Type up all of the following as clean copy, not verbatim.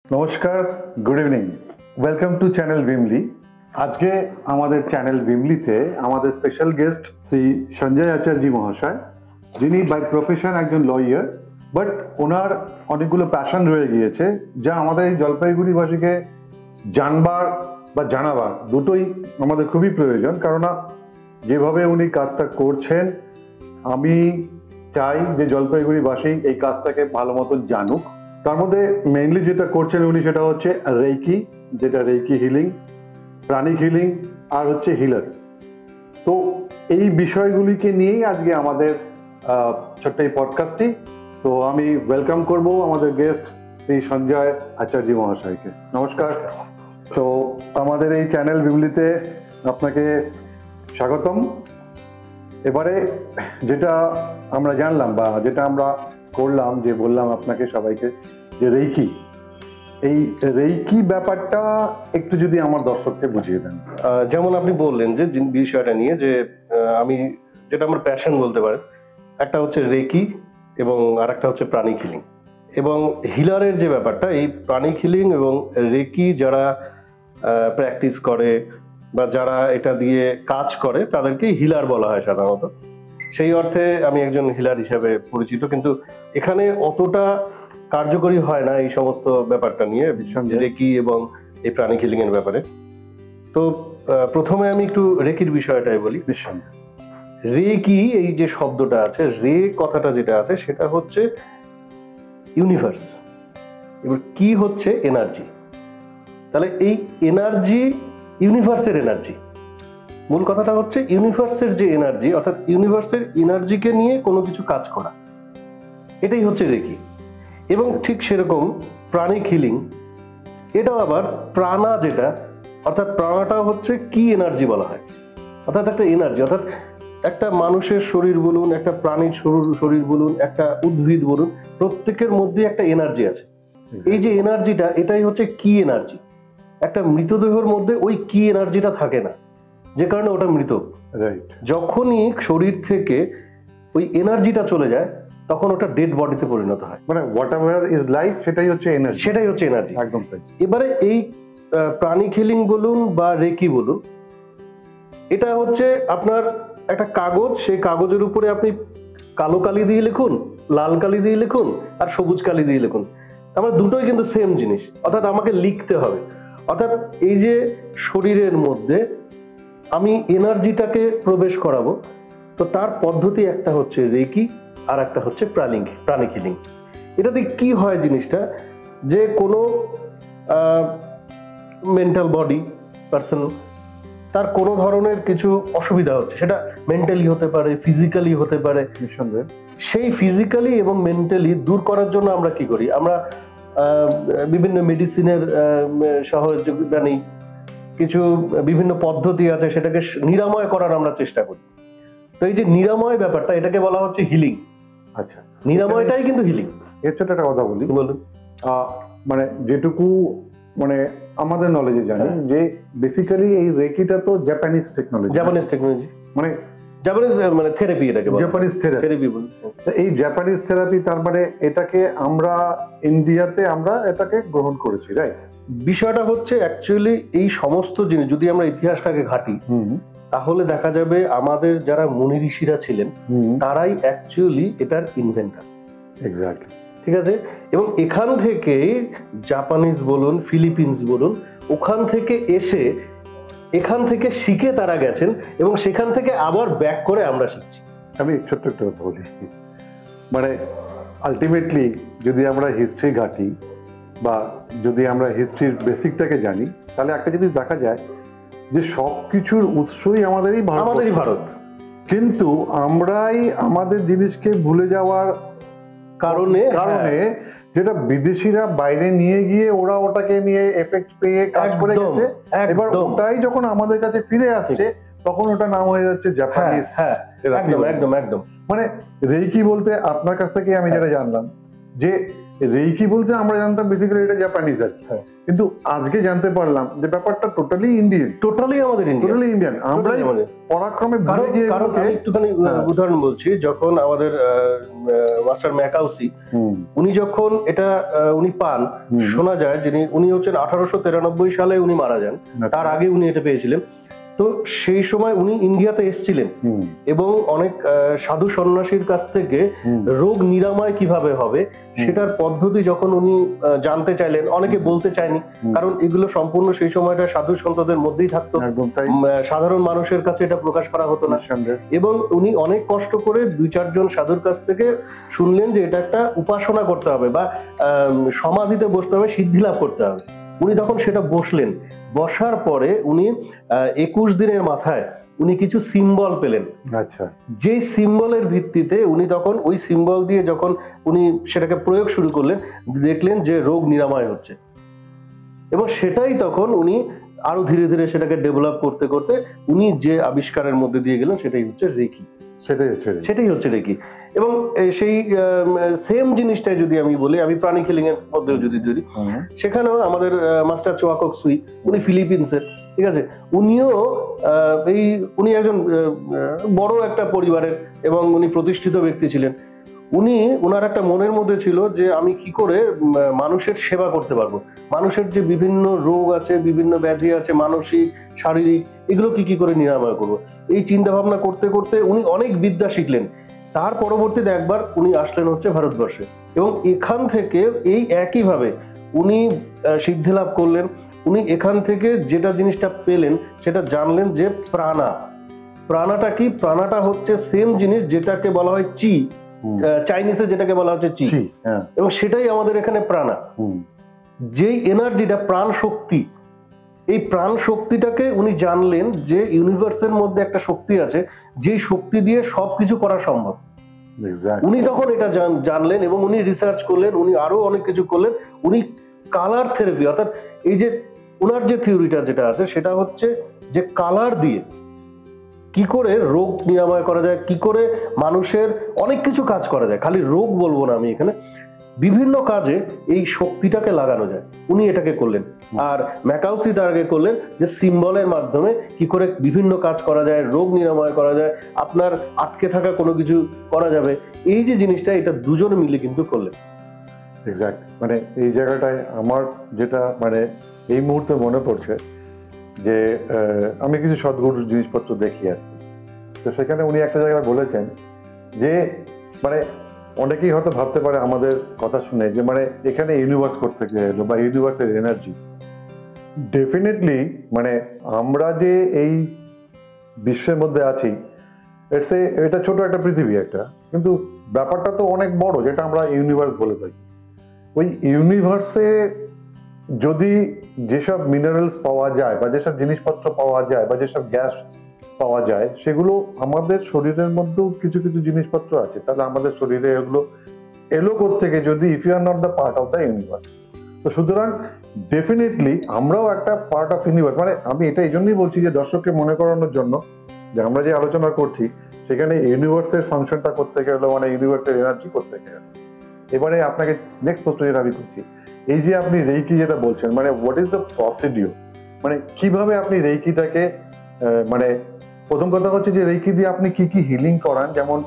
নমস্কার, good evening, welcome to channel Vimli. আজকে আমাদের চ্যানেল ভিমলিতে আমাদের স্পেশাল গেস্ট শ্রী সঞ্জয় আচার্যজি মহাশয়, যিনি বাই প্রফেশন একজন লয়ার, বাট ওনার অনেকগুলো প্যাশন রয়ে গিয়েছে যা আমাদের এই জলপাইগুড়িবাসীকে জানবার বা জানাবার দুটোই আমাদের খুবই প্রয়োজন। কেননা যেভাবে উনি কাজটা করছেন, আমি চাই যে জলপাইগুড়িবাসী এই কাজটাকে ভালো মতো জানুক। তার মধ্যে মেইনলি যেটা করছেন উনি সেটা হচ্ছে রেইকি, যেটা রেইকি হিলিং, প্রাণিক হিলিং আর হচ্ছে হিলার। তো এই বিষয়গুলিকে নিয়েই আজকে আমাদের ছোট্ট এই পডকাস্টটি। তো আমি ওয়েলকাম করব আমাদের গেস্ট শ্রী সঞ্জয় আচার্যজি মহাশয়কে। নমস্কার। তো আমাদের এই চ্যানেল ভিমলিতে আপনাকে স্বাগতম। এবারে যেটা আমরা জানলাম বা যেটা আমরা করলাম, যে বললাম আপনাকে সবাইকে যে রেইকি, এই রেইকি ব্যাপারটা একটু যদি আমার দর্শককে বুঝিয়ে দেন। যেমন আপনি বললেন যে বিষয়টা নিয়ে যে আমি যেটা আমার প্যাশন বলতে পারেন, একটা হচ্ছে রেকি এবং আর একটা হচ্ছে প্রাণিক হিলিং এবং হিলারের যে ব্যাপারটা, এই প্রাণিক হিলিং এবং রেকি যারা প্র্যাকটিস করে বা যারা এটা দিয়ে কাজ করে তাদেরকে হিলার বলা হয় সাধারণত। সেই অর্থে আমি একজন হিলার হিসেবে পরিচিত, কিন্তু এখানে অতটা কার্যকরী হয় না এই সমস্ত ব্যাপারটা নিয়ে, রেকি এবং এই প্রাণিক হিলিং এর ব্যাপারে। তো প্রথমে আমি একটু রেকির বিষয়টাই বলি। রেকি, এই যে শব্দটা আছে, রে কথাটা যেটা আছে সেটা হচ্ছে ইউনিভার্স। এবার কি হচ্ছে এনার্জি, তাহলে এই এনার্জি ইউনিভার্সের এনার্জি, মূল কথাটা হচ্ছে ইউনিভার্সের যে এনার্জি, অর্থাৎ ইউনিভার্সের এনার্জিকে নিয়ে কোনো কিছু কাজ করা, এটাই হচ্ছে রেকি। এবং ঠিক সেরকম প্রাণিক হিলিং, এটাও আবার প্রাণা, যেটা অর্থাৎ প্রাণাটা হচ্ছে কি এনার্জি বলা হয়, অর্থাৎ একটা এনার্জি, অর্থাৎ একটা মানুষের শরীর বলুন, একটা প্রাণীর শরীর বলুন, একটা উদ্ভিদ বলুন, প্রত্যেকের মধ্যে একটা এনার্জি আছে। এই যে এনার্জিটা, এটাই হচ্ছে কি এনার্জি। একটা মৃতদেহের মধ্যে ওই কি এনার্জিটা থাকে না, যে কারণে ওটা মৃত। যখনই শরীর থেকে ওই এনার্জিটা চলে যায় তখন ওটা ডেড বডিতে পরিণত হয়। মানে হোয়াট এভার ইজ লাইফ, সেটাই হচ্ছে এনার্জি। সেটাই হচ্ছে এনার্জি, একদম তাই। এবারে এই প্রাণিক হিলিং বলুন বা রেকি বলুন, এটা হচ্ছে আপনার একটা কাগজ, সেই কাগজের উপরে আপনি কালো কালি দিয়ে লিখুন, লাল কালি দিয়ে লিখুন আর সবুজ কালি দিয়ে লিখুন, আমার দুটোই কিন্তু সেম জিনিস, অর্থাৎ আমাকে লিখতে হবে। অর্থাৎ এই যে শরীরের মধ্যে আমি এনার্জিটাকে প্রবেশ করাবো, তো তার পদ্ধতি একটা হচ্ছে রেকি আর একটা হচ্ছে প্রাণিক হিলিং। এটাতে কি হয় জিনিসটা, যে কোনো মেন্টাল বডি পার্সন, তার কোনো ধরনের কিছু অসুবিধা হচ্ছে, সেটা মেন্টালি হতে পারে, ফিজিক্যালি হতে পারে, সেই ফিজিক্যালি এবং মেন্টালি দূর করার জন্য আমরা কি করি, আমরা বিভিন্ন মেডিসিনের সহযোগিতা নিই, কিছু বিভিন্ন পদ্ধতি আছে, সেটাকে নিরাময় করার আমরা চেষ্টা করি। তো এই যে নিরাময় ব্যাপারটা, এটাকে বলা হচ্ছে হিলিং। আচ্ছা, নিরাময়টাই কিন্তু হিলিং। এর ছোট একটা কথা বলি। বলুন। মানে যেটুকু মানে আমাদের নলেজে জানি, যে বেসিক্যালি এই রেকিটা তো জাপানিজ টেকনোলজি। মানে জাপানিজ মানে থেরাপি, এটাকে জাপানিজ থেরাপি বলি। এই জাপানিজ থেরাপি, তার মানে এটাকে আমরা ইন্ডিয়াতে আমরা এটাকে গ্রহণ করেছি, রাইট? বিষয়টা হচ্ছে অ্যাকচুয়ালি এই সমস্ত জিনিস যদি আমরা ইতিহাসটাকে ঘাঁটি, তাহলে দেখা যাবে আমাদের যারা মুনি ঋষিরা ছিলেন তারাই অ্যাকচুয়ালি এটার ইনভেন্টর। এক্স্যাক্টলি, ঠিক আছে। এবং এখান থেকে জাপানিজ বলুন, ফিলিপিন্স বলুন, ওখান থেকে এসে এখান থেকে শিখে তারা গেছেন এবং সেখান থেকে আবার ব্যাক করে আমরা শিখছি। আমি ছোট্ট একটা কথা বলি, মানে আলটিমেটলি যদি আমরা হিস্ট্রি ঘাঁটি বা যদি আমরা হিস্ট্রির বেসিকটাকে জানি, তাহলে একটা জিনিস দেখা যায় যে সবকিছুর উৎসই আমাদেরই ভারত, কিন্তু আমরাই আমাদের জিনিসকে ভুলে যাওয়ার কারণে যেটা বিদেশিরা বাইরে নিয়ে গিয়ে ওরা ওটাকে নিয়ে এফেক্ট পেয়ে কাজ করে গেছে, এবার ওটাই যখন আমাদের কাছে ফিরে আসছে তখন ওটা নাম হয়ে যাচ্ছে জাপানিজ। একদম। মানে রেইকি বলতে আপনার কাছ থেকে আমি যেটা জানলাম, যে রেইকি বলতে আমরা জানতাম বেসিক্যালি এটা জাপানিজ আর কি। হ্যাঁ। কিন্তু আজকে জানতে পারলাম যে ব্যাপারটা টোটালি ইন্ডিয়ান, টোটালি আমাদের ইন্ডিয়া। Totally Indian. আমরাই পরাক্রমে ভুলে গিয়ে কারণ এগুলোকে- আমি একটুখানি উদাহরণ বলছি, যখন আমাদের মাস্টার ম্যাকাউসি হুম, উনি যখন এটা উনি পান, হুম। শোনা যায় উনি হচ্ছেন 1893 সালে উনি মারা যান, তার আগে উনি এটা পেয়েছিলেন। তো সেই সময় উনি ইন্ডিয়াতে এসেছিলেন হুম, এবং অনেক সাধু সন্ন্যাসীর কাছ থেকে হুম। রোগ নিরাময় কিভাবে হবে সেটার পদ্ধতি যখন উনি জানতে চাইলেন, অনেকে বলতে চায়নি, হুম। কারণ এগুলো সম্পূর্ণ সেই সময়টা সাধু সন্তদের মধ্যেই থাকতো, একদম তাই। সাধারণ মানুষের কাছে এটা প্রকাশ করা হতো না। নিঃসন্দেহে। এবং উনি অনেক কষ্ট করে 2-4 জন সাধুর কাছ থেকে শুনলেন যে এটা একটা উপাসনা করতে হবে বা সমাধিতে বসতে হবে, সিদ্ধি লাভ করতে হবে। উনি তখন সেটা বসলেন, বসার পরে উনি 21 দিনের মাথায় উনি কিছু সিম্বল পেলেন। আচ্ছা। যে সিম্বলের ভিত্তিতে উনি তখন ওই সিম্বল দিয়ে যখন উনি সেটাকে প্রয়োগ শুরু করলেন, দেখলেন যে রোগ নিরাময় হচ্ছে। এবং সেটাই তখন উনি আরো ধীরে ধীরে সেটাকে ডেভেলপ করতে করতে উনি যে আবিষ্কারের মধ্যে দিয়ে গেলেন সেটাই হচ্ছে রেকি। সেটাই হচ্ছে রেকি। সেটাই হচ্ছে রেকি। এবং সেই সেম জিনিসটাই যদি আমি বলি, আমি প্রাণী হিলিং এর মধ্যেও যদি ধরি, হুম, সেখানেও আমাদের মাস্টার চোয়াকক সুই, উনি ফিলিপিন্সের, ঠিক আছে, উনিও উনি একজন বড় একটা পরিবারের এবং উনি প্রতিষ্ঠিত ব্যক্তি ছিলেন। ওনার একটা মনের মধ্যে ছিল যে আমি কি করে মানুষের সেবা করতে পারবো, মানুষের যে বিভিন্ন রোগ আছে, বিভিন্ন ব্যাধি আছে, মানসিক শারীরিক, এগুলো কি করে নিরাময় করবো, এই চিন্তা ভাবনা করতে করতে উনি অনেক বিদ্যা শিখলেন। তার পরবর্তীতে একবার উনি আসলেন হচ্ছে ভারতবর্ষে এবং এখান থেকে এই একইভাবে উনি সিদ্ধি লাভ করলেন। উনি এখান থেকে যেটা জিনিসটা পেলেন সেটা জানলেন যে প্রাণাটা কি, প্রাণাটা হচ্ছে সেম জিনিস যেটাকে বলা হয় চি, চাইনিজে যেটাকে বলা হচ্ছে চি, হ্যাঁ। এবং সেটাই আমাদের এখানে প্রাণা। যেই এনার্জিটা প্রাণ শক্তি, এই প্রাণ শক্তিটাকে উনি জানলেন যে ইউনিভার্সের মধ্যে একটা শক্তি আছে, যেই শক্তি দিয়ে সবকিছু করা সম্ভব। উনি তখন এটা জানলেন এবং উনি রিসার্চ করলেন, উনি আরো অনেক কিছু করলেন। উনি কালার থেরাপি, অর্থাৎ এই যে ওনার যে থিওরিটা যেটা আছে সেটা হচ্ছে যে কালার দিয়ে কি করে রোগ নিরাময় করা যায়, কি করে মানুষের অনেক কিছু কাজ করা যায়, খালি রোগ বলবো না আমি এখানে, বিভিন্ন কাজে এই শক্তিটাকে লাগানো যায়, উনি এটাকে করলেন। আর ম্যাকাউসি তার আগে করলেন যে সিম্বলের মাধ্যমে কি করে বিভিন্ন কাজ করা যায়, রোগ নিরাময় করা যায়, আপনার আটকে থাকা কোনো কিছু করা যাবে। এই যে জিনিসটা, এটা দুজনে মিলে কিন্তু করলেন। এক্স্যাক্ট। মানে এই জায়গাটায় আমার যেটা মানে এই মুহূর্তে মনে পড়ছে যে আমি কিছু সদ্গুরুর জিনিসপত্র দেখি আর কি। তো সেখানে উনি একটা জায়গায় বলেছেন যে মানে অনেকেই হয়তো ভাবতে পারে আমাদের কথা শুনে যে মানে এখানে ইউনিভার্স করতে এলো বা ইউনিভার্সের এনার্জি। ডেফিনেটলি মানে আমরা যে এই বিশ্বের মধ্যে আছি, এটা ছোট একটা পৃথিবী একটা, কিন্তু ব্যাপারটা তো অনেক বড়, যেটা আমরা ইউনিভার্স বলে থাকি। ওই ইউনিভার্সে যদি যেসব মিনারেলস পাওয়া যায় বা যেসব জিনিসপত্র পাওয়া যায় বা যেসব গ্যাস পাওয়া যায়, সেগুলো আমাদের শরীরের মধ্যেও কিছু কিছু জিনিসপত্র আছে, তাহলে আমাদের শরীরে এগুলো এলো কোত্থেকে যদি if you are not the part of the universe. তো সুতরাং ডেফিনেটলি আমরাও একটা পার্ট অফ ইউনিভার্স। মানে আমি এটা এই জন্যই বলছি যে দর্শককে মনে করানোর জন্য যে আমরা যে আলোচনা করছি সেখানে ইউনিভার্সের ফাংশনটা করতে গেলে মানে ইউনিভার্সের এনার্জি করতে গেলে। এবারে আপনাকে নেক্সট প্রশ্ন যেটা আমি করছি, এই যে আপনি রেইকি যেটা বলছেন, মানে হোয়াট ইজ দ্য প্রসিডিওর, মানে কিভাবে আপনি রেইকিটাকে মানে প্রথম কথা হচ্ছে যে রেইকি দিয়ে আপনি কি কি হিলিং করান, যেমন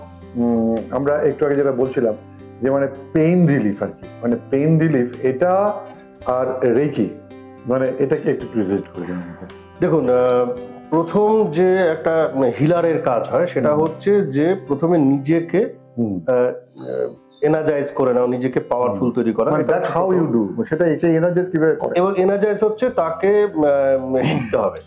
আমরা একটু আগে যেটা বলছিলাম যে মানে পেইন রিলিফ আর কি, মানে পেইন রিলিফ এটা আর রেইকি মানে এটাকে একটু রিলেট করে দিন। দেখুন, প্রথম যে একটা হিলারের কাজ হয় সেটা হচ্ছে যে প্রথমে নিজেকে এনার্জাইজ করে নাও, নিজেকে পাওয়ারফুল তৈরি করা। দ্যাট হাউ ইউ ডু, সেটা এনার্জাইজ কিভাবে করে? এবং এনার্জাইজ হচ্ছে তাকে শিখতে হবে।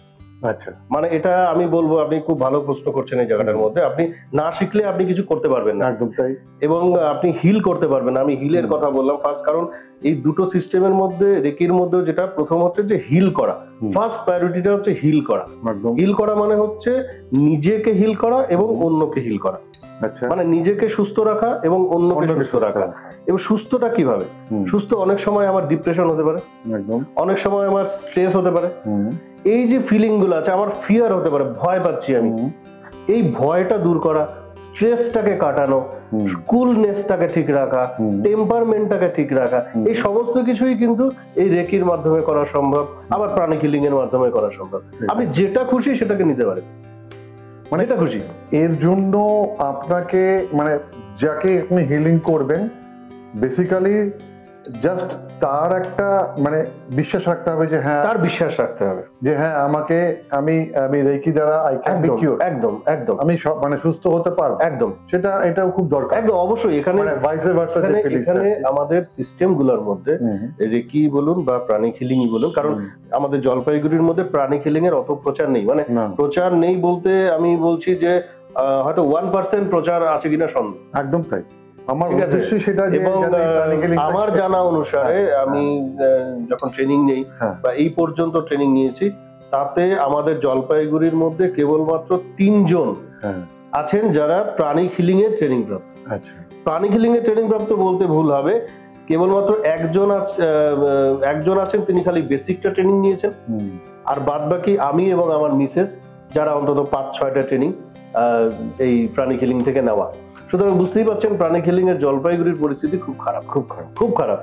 আচ্ছা, মানে এটা আমি বলবো, আপনি খুব ভালো প্রশ্ন করছেন এই জায়গাটার মধ্যে। আপনি না শিখলে আপনি কিছু করতে পারবেন না, একদম তাই। এবং আপনি হিল করতে পারবেন না। আমি হিলের কথা বললাম ফার্স্ট, কারণ এই দুটো সিস্টেমের মধ্যে, রেকির মধ্যে যেটা প্রথম হচ্ছে যে হিল করা, ফার্স্ট প্রায়োরিটিটা হচ্ছে হিল করা। হিল করা মানে হচ্ছে নিজেকে হিল করা এবং অন্যকে হিল করা। আচ্ছা, মানে নিজেকে সুস্থ রাখা এবং অন্যকে সুস্থ রাখা। এবং সুস্থটা কিভাবে? সুস্থ অনেক সময় আমার ডিপ্রেশন হতে পারে, একদম অনেক সময় আমার স্ট্রেস হতে পারে, এই যে ফিলিং গুলো আছে, আমার ফিয়ার হতে পারে, ভয় পাচ্ছি আমি, এই ভয়টা দূর করা, স্ট্রেসটাকে কাটানো, কুলনেসটাকে ঠিক রাখা, টেম্পারমেন্টটাকে ঠিক রাখা, এই সমস্ত কিছুই কিন্তু এই রেকির মাধ্যমে করা সম্ভব, আবার প্রাণিক হিলিং এর মাধ্যমে করা সম্ভব। আপনি যেটা খুশি সেটাকে নিতে পারেন, মানে এটা খুশি। এর জন্য আপনাকে মানে যাকে আপনি হিলিং করবেন বেসিক্যালি জাস্ট তার একটা মানে বিশ্বাস রাখতে হবে যে হ্যাঁ, তার বিশ্বাস রাখতে হবে যে হ্যাঁ আমাকে আমি আমি রেকি দ্বারা আই ক্যান বি কিউর, একদম একদম আমি মানে সুস্থ হতে পারবো, একদম এটাও খুব দরকার, একদম অবশ্যই। এখানে মানে ভাইস ভার্সা যে এখানে আমাদের সিস্টেম গুলোর মধ্যে রেকি বলুন বা প্রাণিক হিলিং বলুন, কারণ আমাদের জলপাইগুড়ির মধ্যে প্রাণিক হিলিং এর অত প্রচার নেই, মানে প্রচার নেই বলতে আমি বলছি যে হয়তো 1% প্রচার আছে কিনা সন্দেহ। একদম তাই, আমার উদ্দেশ্য সেটা। এবং আমার জানা অনুসারে আমি যখন ট্রেনিং নেই বা এই পর্যন্ত ট্রেনিং নিয়েছি, তাতে আমাদের জলপাইগুড়ির মধ্যে কেবলমাত্র 3 জন আছেন যারা প্রাণিক হিলিং এর ট্রেনিং প্রাপ্ত। আচ্ছা, প্রাণিক হিলিং এর ট্রেনিং প্রাপ্ত বলতে ভুল হবে, কেবলমাত্র একজন আছেন তিনি খালি বেসিকটা ট্রেনিং নিয়েছেন, আর বাদ বাকি আমি এবং আমার মিসেস যারা অন্তত 5-6টা ট্রেনিং এই প্রাণিক হিলিং থেকে নেওয়া। সুতরাং বুঝতেই পারছেন প্রাণিক হিলিং এর জলপাইগুড়ির পরিস্থিতি খুব খারাপ, খুব খারাপ, খুব খারাপ।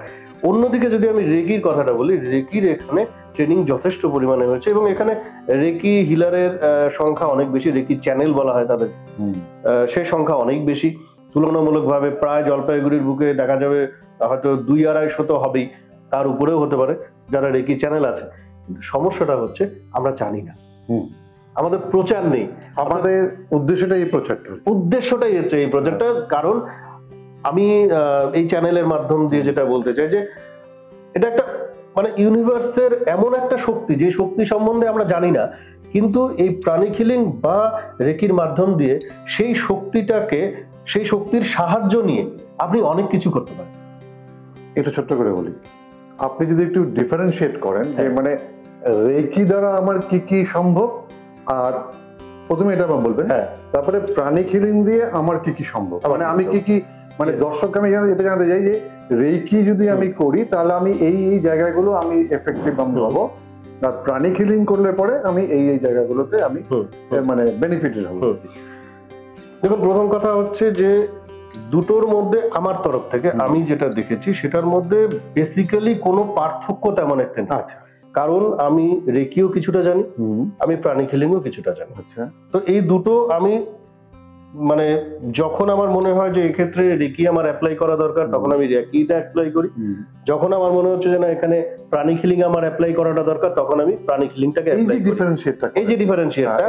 অন্যদিকে যদি আমি রেকির কথাটা বলি, রেকির এখানে ট্রেনিং যথেষ্ট পরিমাণে হয়েছে এবং এখানে রেকি হিলারের সংখ্যা অনেক বেশি, রেকি চ্যানেল বলা হয় তাদের, সেই সংখ্যা অনেক বেশি তুলনামূলকভাবে। প্রায় জলপাইগুড়ির বুকে দেখা যাবে হয়তো 200-250 তো হবেই, তার উপরেও হতে পারে যারা রেকি চ্যানেল আছে। কিন্তু সমস্যাটা হচ্ছে আমরা জানি না, আমাদের প্রচার নেই। আমাদের উদ্দেশ্যটাই হচ্ছে এই প্রচারটা। কারণ আমি এই চ্যানেলের মাধ্যম দিয়ে যেটা বলতে চাই যে এটা একটা মানে ইউনিভার্সের এমন একটা শক্তি, যে শক্তি সম্বন্ধে আমরা জানি না, কিন্তু এই প্রাণিক হিলিং বা রেকির মাধ্যম দিয়ে সেই শক্তির সাহায্য নিয়ে আপনি অনেক কিছু করতে পারেন। এটা ছোট্ট করে বলি, আপনি যদি একটু ডিফারেন্সিয়েট করেন যে মানে রেকি দ্বারা আমার কি কি সম্ভব, আর প্রথমে এটা বলবেন, তারপরে প্রাণিক হিলিং দিয়ে আমার কি কি সম্ভব, মানে আমি কি কি মানে দর্শককে আমি এটা জানতে চাই যে রেকি যদি আমি করি তাহলে আমি এই এই জায়গাগুলো আমি এফেক্টিভ আমি হবো, আর প্রাণিক হিলিং করলে পরে আমি এই এই জায়গাগুলোতে আমি মানে বেনিফিটেড হবো। দেখুন, প্রথম কথা হচ্ছে যে দুটোর মধ্যে আমার তরফ থেকে আমি যেটা দেখেছি সেটার মধ্যে বেসিক্যালি কোনো পার্থক্য তেমন একটা নেই। আচ্ছা, কারণ আমি রেকিও কিছুটা জানি, আমি প্রাণিক হিলিংও কিছুটা জানি। আচ্ছা, তো এই দুটো আমি মানে যখন আমার মনে হয় যে এক্ষেত্রে রেকি আমার অ্যাপ্লাই করা দরকার তখন আমি রেকিটা অ্যাপ্লাই করি, যখন আমার মনে হচ্ছে যে না এখানে প্রাণিক হিলিং আমার অ্যাপ্লাই করাটা দরকার তখন আমি প্রাণিক হিলিংটাকে অ্যাপ্লাই করি। এই যে ডিফারেন্সিয়েটটা,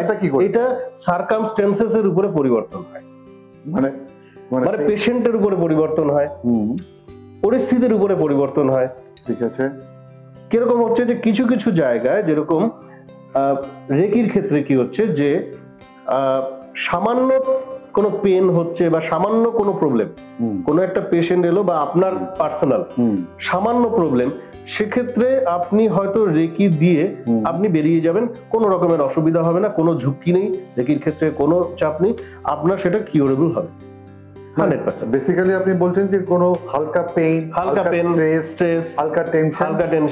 এটা সার্কামস্ট্যান্সেস এর উপরে পরিবর্তন হয়, মানে পেশেন্টের উপরে পরিবর্তন হয়, পরিস্থিতির উপরে পরিবর্তন হয়। ঠিক আছে, কিরকম হচ্ছে যে কিছু কিছু জায়গায় যেরকম রেকির ক্ষেত্রে কি হচ্ছে যে সামান্য কোনো পেন হচ্ছে বা সামান্য কোনো প্রবলেম, কোনো একটা পেশেন্ট এলো বা আপনার পার্সোনাল সামান্য প্রবলেম, সেক্ষেত্রে আপনি হয়তো রেকি দিয়ে আপনি বেরিয়ে যাবেন, কোনো রকমের অসুবিধা হবে না, কোনো ঝুঁকি নেই, রেকির ক্ষেত্রে কোনো চাপ নেই, আপনার সেটা কিউরেবল হবে 100%। বেসিক্যালি আপনি বলছেন যে কোনো হালকা পেইন, স্ট্রেস, হালকা টেনশন,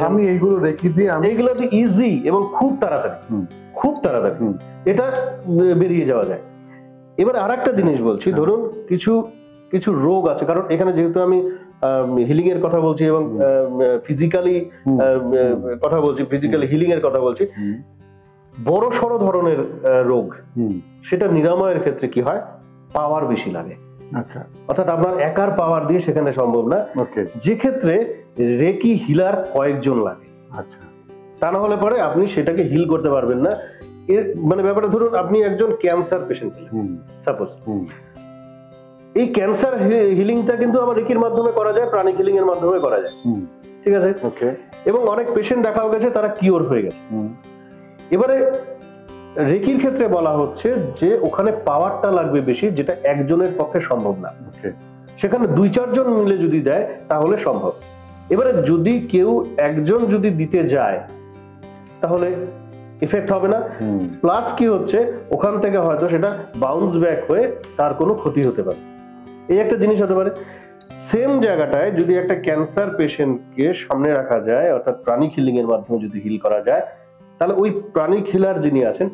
আমি এইগুলো রেকি দিয়ে এইগুলো দিয়ে ইজি এবং খুব তাড়াতাড়ি এটা বেরিয়ে যাওয়া যায়। এবার আরেকটা জিনিস বলছি, ধরুন কিছু কিছু রোগ আছে, কারণ এখানে যেহেতু আমি হিলিং এর কথা বলছি এবং ফিজিক্যালি কথা বলছি, ফিজিক্যালি হিলিং এর কথা বলছি, বড় সড় ধরনের রোগ সেটা নিরাময়ের ক্ষেত্রে কি হয়, পাওয়ার বেশি লাগে। আচ্ছা, অর্থাৎ আপনার একার পাওয়ার দিয়ে সেখানে সম্ভব না, যে ক্ষেত্রে রেকি হিলার কয়েকজন লাগে। আচ্ছা, তা না হলে পরে আপনি সেটাকে হিল করতে পারবেন না। এর মানে ব্যাপারটা ধরুন আপনি একজন ক্যান্সার পেশেন্ট সাপোজ, এই ক্যান্সার হিলিংটা কিন্তু আবার রেকির মাধ্যমে করা যায়, প্রাণিক হিলিং এর মাধ্যমে করা যায়, ঠিক আছে, এবং অনেক পেশেন্ট দেখা গেছে তারা কিওর হয়ে গেছে। এবারে রেকির ক্ষেত্রে বলা হচ্ছে যে ওখানে পাওয়ারটা লাগবে বেশি, যেটা একজনের পক্ষে সম্ভব না, সেখানে 2-4 জন মিলে যদি দেয় তাহলে সম্ভব। এবারে যদি কেউ একজন যদি দিতে যায় তাহলে ইফেক্ট হবে না, প্লাস কি হচ্ছে ওখান থেকে হয়তো সেটা বাউন্স ব্যাক হয়ে তার কোনো ক্ষতি হতে পারে, এই একটা জিনিস হতে পারে। সেম জায়গাটায় যদি একটা ক্যান্সার পেশেন্টকে সামনে রাখা যায়, অর্থাৎ প্রাণিক হিলিং এর মাধ্যমে যদি হিল করা যায়, তাহলে ওই প্রাণিক হিলার যিনি আছেন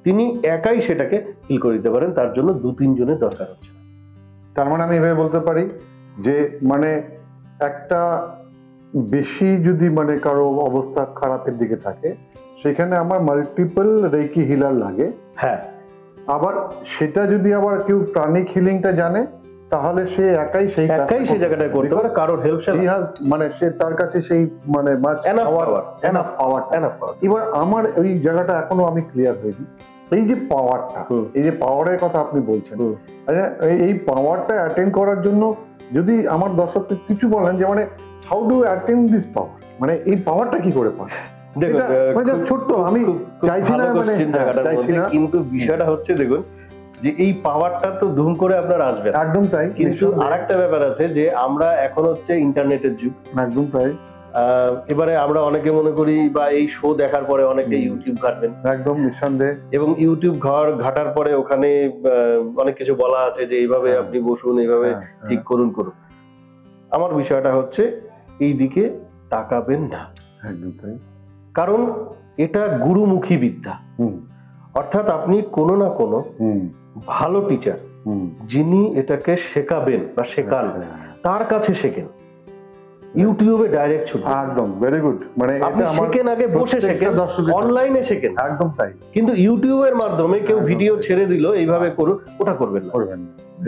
তিনি একাই সেটাকে হিল করে দিতে পারেন, তার জন্য 2-3 জনের দরকার হচ্ছে না। তার মানে আমি এভাবে বলতে পারি যে মানে একটা বেশি যদি মানে কারো অবস্থা খারাপের দিকে থাকে সেখানে আমার মাল্টিপল রেকি হিলার লাগে। হ্যাঁ, আবার সেটা যদি আবার কেউ প্রাণিক হিলিংটা জানে তাহলে সে একাই সেই জায়গাটায় করতে পারে, কারোর হেল্প মানে সে তার কাছে সেই মানে এবার আমার ওই জায়গাটা এখনো আমি ক্লিয়ার হইনি, এই যে পাওয়ারটা, এই যে পাওয়ারের কথা আপনি বলছেন, এই পাওয়ারটা অ্যাটেন্ড করার জন্য যদি আমার দর্শককে কিছু বলেন যে মানে হাউ ডু অ্যাটেন্ড দিস পাওয়ার, মানে এই পাওয়ারটা কি করে পান? ছোট্ট আমি চাইছি না মানে কিন্তু বিষয়টা হচ্ছে দেখুন যে এই পাওয়ারটা তো ধুম করে আপনার আসবে, একদম তাই। কিন্তু আরেকটা ব্যাপার আছে যে আমরা এখন হচ্ছে ইন্টারনেটের যুগ, একদম তাই। এবারে আমরা অনেকে মনে করি বা এই শো দেখার পরে অনেকে ইউটিউব ঘাটবেন, একদম নিঃসন্দেহে, এবং ইউটিউব ঘাটার পরে ওখানে অনেক কিছু বলা আছে যে এইভাবে আপনি বসুন, এইভাবে ঠিক করুন। আমার বিষয়টা হচ্ছে এই দিকে তাকাবেন না, একদম তাই, কারণ এটা গুরুমুখী বিদ্যা। অর্থাৎ আপনি কোনো না কোনো ভালো টিচার যিনি এটাকে শেখাবেন বা শেখান তার কাছে শেখেন, ইউটিউবে ডাইরেক্ট শুনুন। একদম ভেরি গুড, মানে আপনি শেখেন, আগে বসে শেখেন, অনলাইনে শেখেন। একদম তাই। কিন্তু ইউটিউবের মাধ্যমে কেউ ভিডিও ছেড়ে দিল এইভাবে করুন, ওটা করবেন না,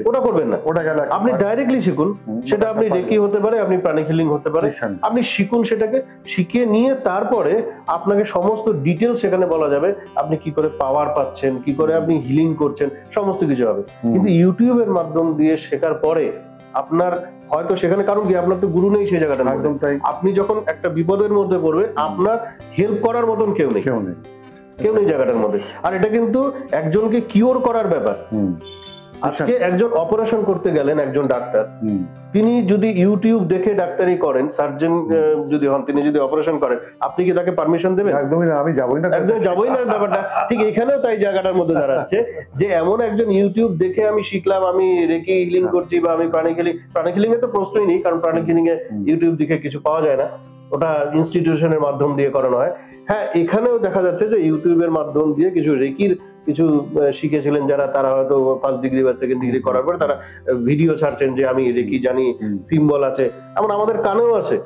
ওটা করবেন না। ওটা গেল আপনি ডাইরেক্টলি শিখুন, সেটা আপনি রেকি হতে পারে, আপনি প্রাণিক হিলিং হতে পারে, আপনি শিখুন, সেটাকে শিখে নিয়ে তারপরে আপনাকে সমস্ত ডিটেলস সেখানে বলা যাবে, আপনি কি করে পাওয়ার পাচ্ছেন, কি করে আপনি হিলিং করছেন, সমস্ত কিছু হবে। কিন্তু ইউটিউবের মাধ্যম দিয়ে শেখার পরে আপনার হয়তো সেখানে, কারণ কি আপনার তো গুরু নেই সেই জায়গাটা, একদম তাই। আপনি যখন একটা বিপদের মধ্যে পড়বে আপনার হেল্প করার মতন কেউ নেই জায়গাটার মধ্যে। আর এটা কিন্তু একজনকে কিওর করার ব্যাপার। আজকে একজন অপারেশন করতে গেলেন, একজন ডাক্তার, তিনি যদি ইউটিউব দেখে ডাক্তারি করেন, সার্জন যদি হন, তিনি যদি অপারেশন করেন, আপনি কি তাকে পারমিশন দেবেন? একদমই না, আমি যাবই না, একদম যাবই না। ব্যাপারটা ঠিক এখানেও তাই জায়গাটার মধ্যে দাঁড়াচ্ছে যে এমন একজন ইউটিউব দেখে আমি শিখলাম, আমি রেকি হিলিং করছি বা আমি প্রাণিক হিলিং এর তো প্রশ্নই নেই, কারণ প্রাণিক হিলিং এ ইউটিউব দেখে কিছু পাওয়া যায় না, ওটা ইনস্টিটিউশনের মাধ্যম দিয়ে করানো হয়। হ্যাঁ, এখানেও দেখা যাচ্ছে যে ইউটিউবের মাধ্যম দিয়ে কিছু রেকির কিছু শিখেছিলেন যারা, তারা হয়তো 1st ডিগ্রি বা 2nd ডিগ্রি করার পর তারা ভিডিও ছাড়ছেন যে আমি রেকি জানি, সিম্বল আছে। এমন আমাদের কানেও আছে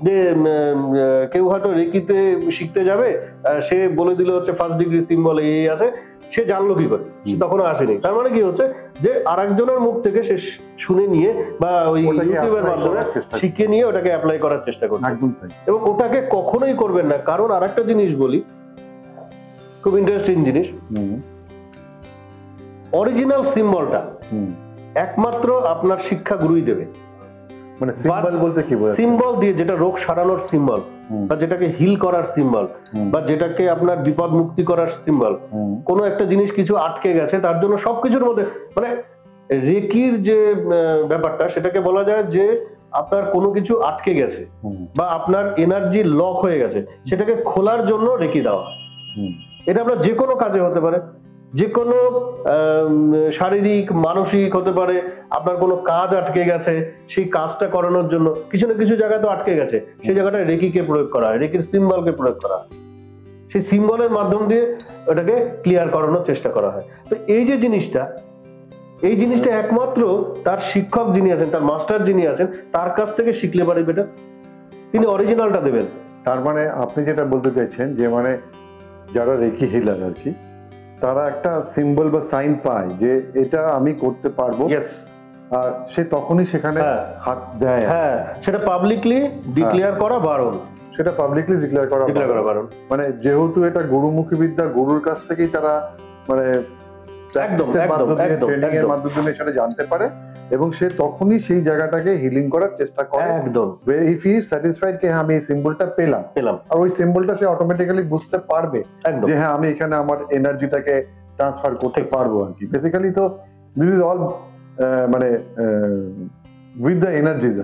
যে কেউ হয়তো রেকিতে শিখতে যাবে, সে বলে দিল হচ্ছে 1st ডিগ্রি সিম্বল এই আছে, সে জানলো কি করে? তখনও আসেনি। তার মানে কি হচ্ছে যে আরেকজনের মুখ থেকে সে শুনে নিয়ে বা ওই ইউটিউবের মাধ্যমে শিখে নিয়ে ওটাকে অ্যাপ্লাই করার চেষ্টা করছে, এবং ওটাকে কখনোই করবেন না। কারণ আরেকটা জিনিস বলি, খুব ইন্টারেস্টিং জিনিস, অরিজিনাল সিম্বলটা একমাত্র আপনার শিক্ষা গুরুই দেবে। মানে সিম্বল বলতে কি বোঝায়? সিম্বল দিয়ে, যেটা রোগ সারানোর সিম্বল বা যেটাকে হিল করার সিম্বল বা যেটাকে আপনার বিপদ মুক্তি করার সিম্বল, কোনো একটা জিনিস কিছু আটকে গেছে তার জন্য সবকিছুর মধ্যে, মানে রেকির যে ব্যাপারটা সেটাকে বলা যায় যে আপনার কোনো কিছু আটকে গেছে বা আপনার এনার্জি লক হয়ে গেছে, সেটাকে খোলার জন্য রেকি দেওয়া হয়। এটা আপনার যে কোনো কাজে হতে পারে, যে কোনো শারীরিক মানসিক হতে পারে। আপনার কোনো কাজ আটকে গেছে, সেই কাজটা করানোর জন্য কিছু না কিছু জায়গায় তো আটকে গেছে, সেই জায়গাটায় রেকিকে প্রয়োগ করা হয়, রেকির সিম্বলকে প্রয়োগ করা হয়, সেই সিম্বলের মাধ্যম দিয়ে ওটাকে ক্লিয়ার করানোর চেষ্টা করা হয়। তো এই যে জিনিসটা, এই জিনিসটা একমাত্র তার শিক্ষক যিনি আছেন, তার মাস্টার যিনি আছেন, তার কাছ থেকে শিখলে পারে বেটা, তিনি অরিজিনালটা দেবেন। তার মানে আপনি যেটা বলতে চাইছেন যে মানে যারা রেকি হিলার আর কি, তারা একটা সিম্বল বা সাইন পায় যে এটা আমি করতে পারবো, আর সে তখনই সেখানে হাত দেয়। হ্যাঁ, সেটা পাবলিকলি ডিক্লেয়ার করা বারণ, সেটা পাবলিকলি ডিক্লেয়ার করা বারণ। মানে যেহেতু এটা গুরুমুখী বিদ্যা, গুরুর কাছ থেকেই তারা মানে ট্রেনিং এর মাধ্যমে সেটা জানতে পারে, এবং সে তখনই সেই জায়গাটাকে হিলিং করার চেষ্টা করে। একদম, ইফ হি ইজ স্যাটিসফাইড যে আমি এই সিম্বলটা পেলাম, আর ওই সিম্বলটা সে অটোমেটিক্যালি বুঝতে পারবে যে হ্যাঁ আমি এখানে আমার এনার্জিটাকে ট্রান্সফার করতে পারবো আর কি। বেসিক্যালি তো দিস ইজ অল মানে উইথ দ্য এনার্জিজ,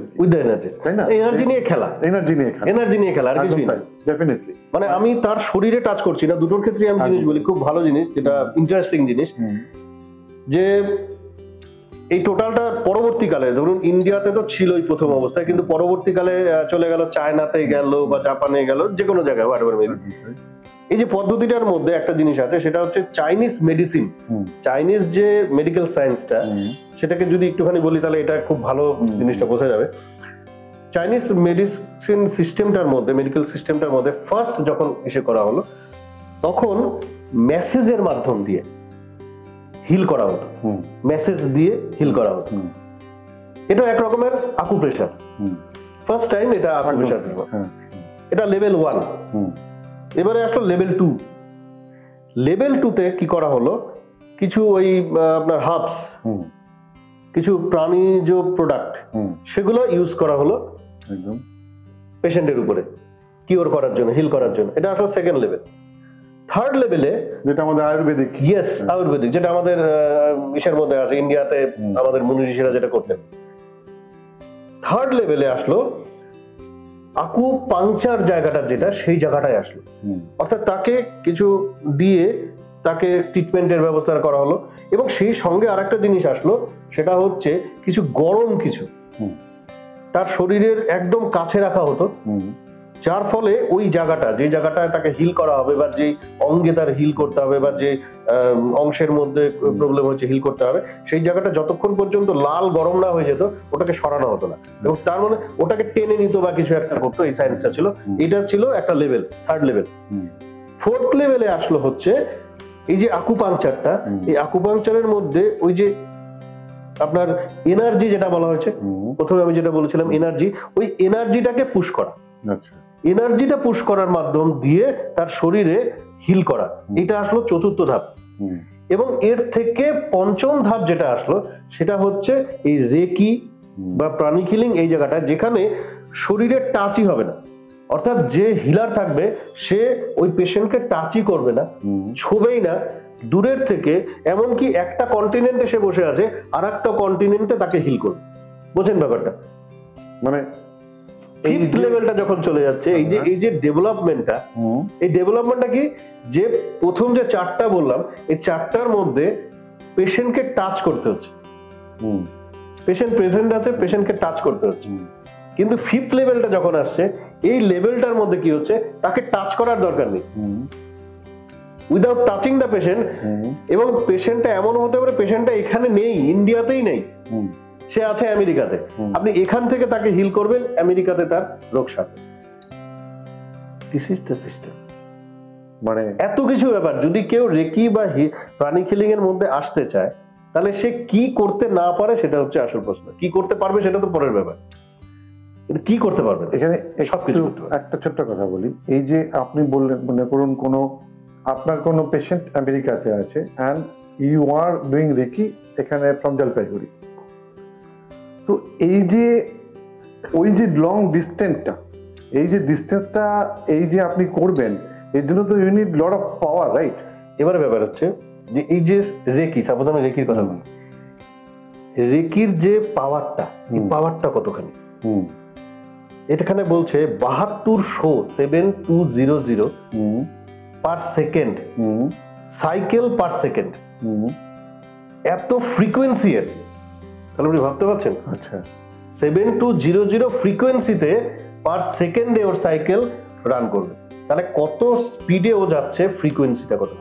তাই না? এনার্জি নিয়ে খেলা, আর কিছুই না, ডেফিনেটলি। মানে আমি তার শরীরে টাচ করছি না। দুটোর ক্ষেত্রে আমি জিনিস বলি, খুব ভালো জিনিস, যেটা ইন্টারেস্টিং জিনিস, যে এই টোটালটা পরবর্তীকালে, ধরুন ইন্ডিয়াতে তো ছিলই প্রথম অবস্থায়, কিন্তু পরবর্তীকালে চলে গেল চায়নাতে গেল বা জাপানে গেল, যে কোনো জায়গায়, এই যে পদ্ধতিটার মধ্যে একটা জিনিস আছে, সেটা হচ্ছে চাইনিজ মেডিসিন। চাইনিজ যে মেডিকেল সায়েন্সটা, সেটাকে যদি একটুখানি বলি তাহলে এটা খুব ভালো জিনিসটা বোঝা যাবে। চাইনিজ মেডিসিন সিস্টেমটার মধ্যে, মেডিকেল সিস্টেমটার মধ্যে ফার্স্ট যখন এসে করা হলো, তখন মেসেজের মাধ্যম দিয়ে হিল করা হতো, মেসেজ দিয়ে হিল করা হতো। এটা এক রকমের আকুপ্রেশার, ফার্স্ট টাইম এটা আকুপ্রেশার। এটা লেভেল 1। এবারে আসলো লেভেল 2। লেভেল 2 তে কি করা হলো, কিছু ওই আপনার হার্বস, কিছু প্রাণীজ প্রোডাক্ট, সেগুলো ইউজ করা হলো পেশেন্টের উপরে কিওর করার জন্য, হিল করার জন্য। এটা আসলে সেকেন্ড লেভেল। থার্ড লেভেলে, যেটা আমাদের আয়ুর্বেদিক, ইয়েস আয়ুর্বেদিক, যেটা আমাদের ইসের মধ্যে আছে, ইন্ডিয়াতে আমাদের মুনি ঋষিরা যেটা করতেন। থার্ড লেভেলে আসলো আকুপাংচার জায়গাটা, যেটা সেই জায়গাটায় আসলো, অর্থাৎ তাকে কিছু দিয়ে তাকে ট্রিটমেন্টের ব্যবস্থা করা হলো। এবং সেই সঙ্গে আরেকটা জিনিস আসলো, সেটা হচ্ছে কিছু গরম কিছু তার শরীরের একদম কাছে রাখা হতো, যার ফলে ওই জায়গাটা, যে জায়গাটায় তাকে হিল করা হবে, বা যে অঙ্গে তার হিল করতে হবে, বা যে অংশের মধ্যে প্রবলেম হচ্ছে হিল করতে হবে, সেই জায়গাটা যতক্ষণ পর্যন্ত লাল গরম না হয়ে যেত, ওটাকে সরানো হতো না। এবং তার মানে ওটাকে টেনে নিত বা কিছু একটা করতো, এই সায়েন্সটা ছিল। এটা ছিল একটা লেভেল, থার্ড লেভেল। ফোর্থ লেভেলে আসলো হচ্ছে এই যে আকুপাংচারটা। এই আকুপাংচারের মধ্যে ওই যে আপনার এনার্জি যেটা বলা হয়েছে, প্রথমে আমি যেটা বলেছিলাম এনার্জি, ওই এনার্জিটাকে পুশ করা, এনার্জিটা পুশ করার মাধ্যম দিয়ে তার শরীরে হিল করা। এটা আসলো চতুর্থ ধাপ। এবং এর থেকে পঞ্চম ধাপ যেটা আসলো, সেটা হচ্ছে এই রেকি বা প্রাণী হিলিং, এই জায়গাটা যেখানে শরীরে টাচই হবে না, অর্থাৎ যে হিলার থাকবে সে ওই পেশেন্টকে টাচই করবে না, ছুবেই না, দূরের থেকে, এমনকি একটা কন্টিনেন্টে সে বসে আছে, আর একটা কন্টিনেন্টে তাকে হিল করবে। বোঝেন ব্যাপারটা? মানে ফিফথ লেভেলটা যখন চলে যাচ্ছে, এই যে ডেভেলপমেন্টটা, এই ডেভেলপমেন্টটা কি, যে প্রথম যে চারটা বললাম, এই চারটার মধ্যে পেশেন্টকে টাচ করতে হচ্ছে, পেশেন্ট প্রেজেন্ট আছে, পেশেন্টকে টাচ করতে হচ্ছে। কিন্তু ফিফথ লেভেলটা যখন আসছে, এই লেভেলটার মধ্যে কি হচ্ছে, তাকে টাচ করার দরকার নেই, উইদাউট টাচিং দ্য পেশেন্ট। এবং পেশেন্টটা এমন হতে পারে, পেশেন্টটা এখানে নেই, ইন্ডিয়াতেই নেই, সে আছে আমেরিকাতে, আপনি এখান থেকে তাকে হিল করবেন, আমেরিকাতে তার রোগ সারবে। This is the system. মানে এত কিছু ব্যাপার। যদি কেউ রেকি বা প্রাণী হিলিং এর মধ্যে আসতে চায়, তাহলে সে কি করতে না পারে সেটা হচ্ছে আসল প্রশ্ন। কি করতে পারবে সেটা তো পরের ব্যাপার, কি করতে পারবে এখানে সবকিছু। একটা ছোট্ট কথা বলি, এই যে আপনি বললেন, মনে করুন আপনার কোনো পেশেন্ট আমেরিকাতে আছে, and you are doing reiki এখানে ফ্রম জলপাইগুড়ি। তো এই যে ওই যে লং ডিস্টেন্সটা, এই যে আপনি করবেন, এর জন্য তো you need lot of power, right? এবারে ব্যাপার হচ্ছে যে এই যে রেকি, সাপোজ আমি রেকির কথা বলি, রেকির যে পাওয়ারটা, এই পাওয়ারটা কতখানি? এখানে বলছে 7200 per second cycle per second. এত ফ্রিকোয়েন্সি এর, তাহলে আপনি ভাবতে পারছেন? আচ্ছা, 7200 ফ্রিকোয়েন্সিতে পার সেকেন্ডে ওর সাইকেল রান করবে। তাহলে কত স্পিডে ও যাচ্ছে, ফ্রিকোয়েন্সিটা কত?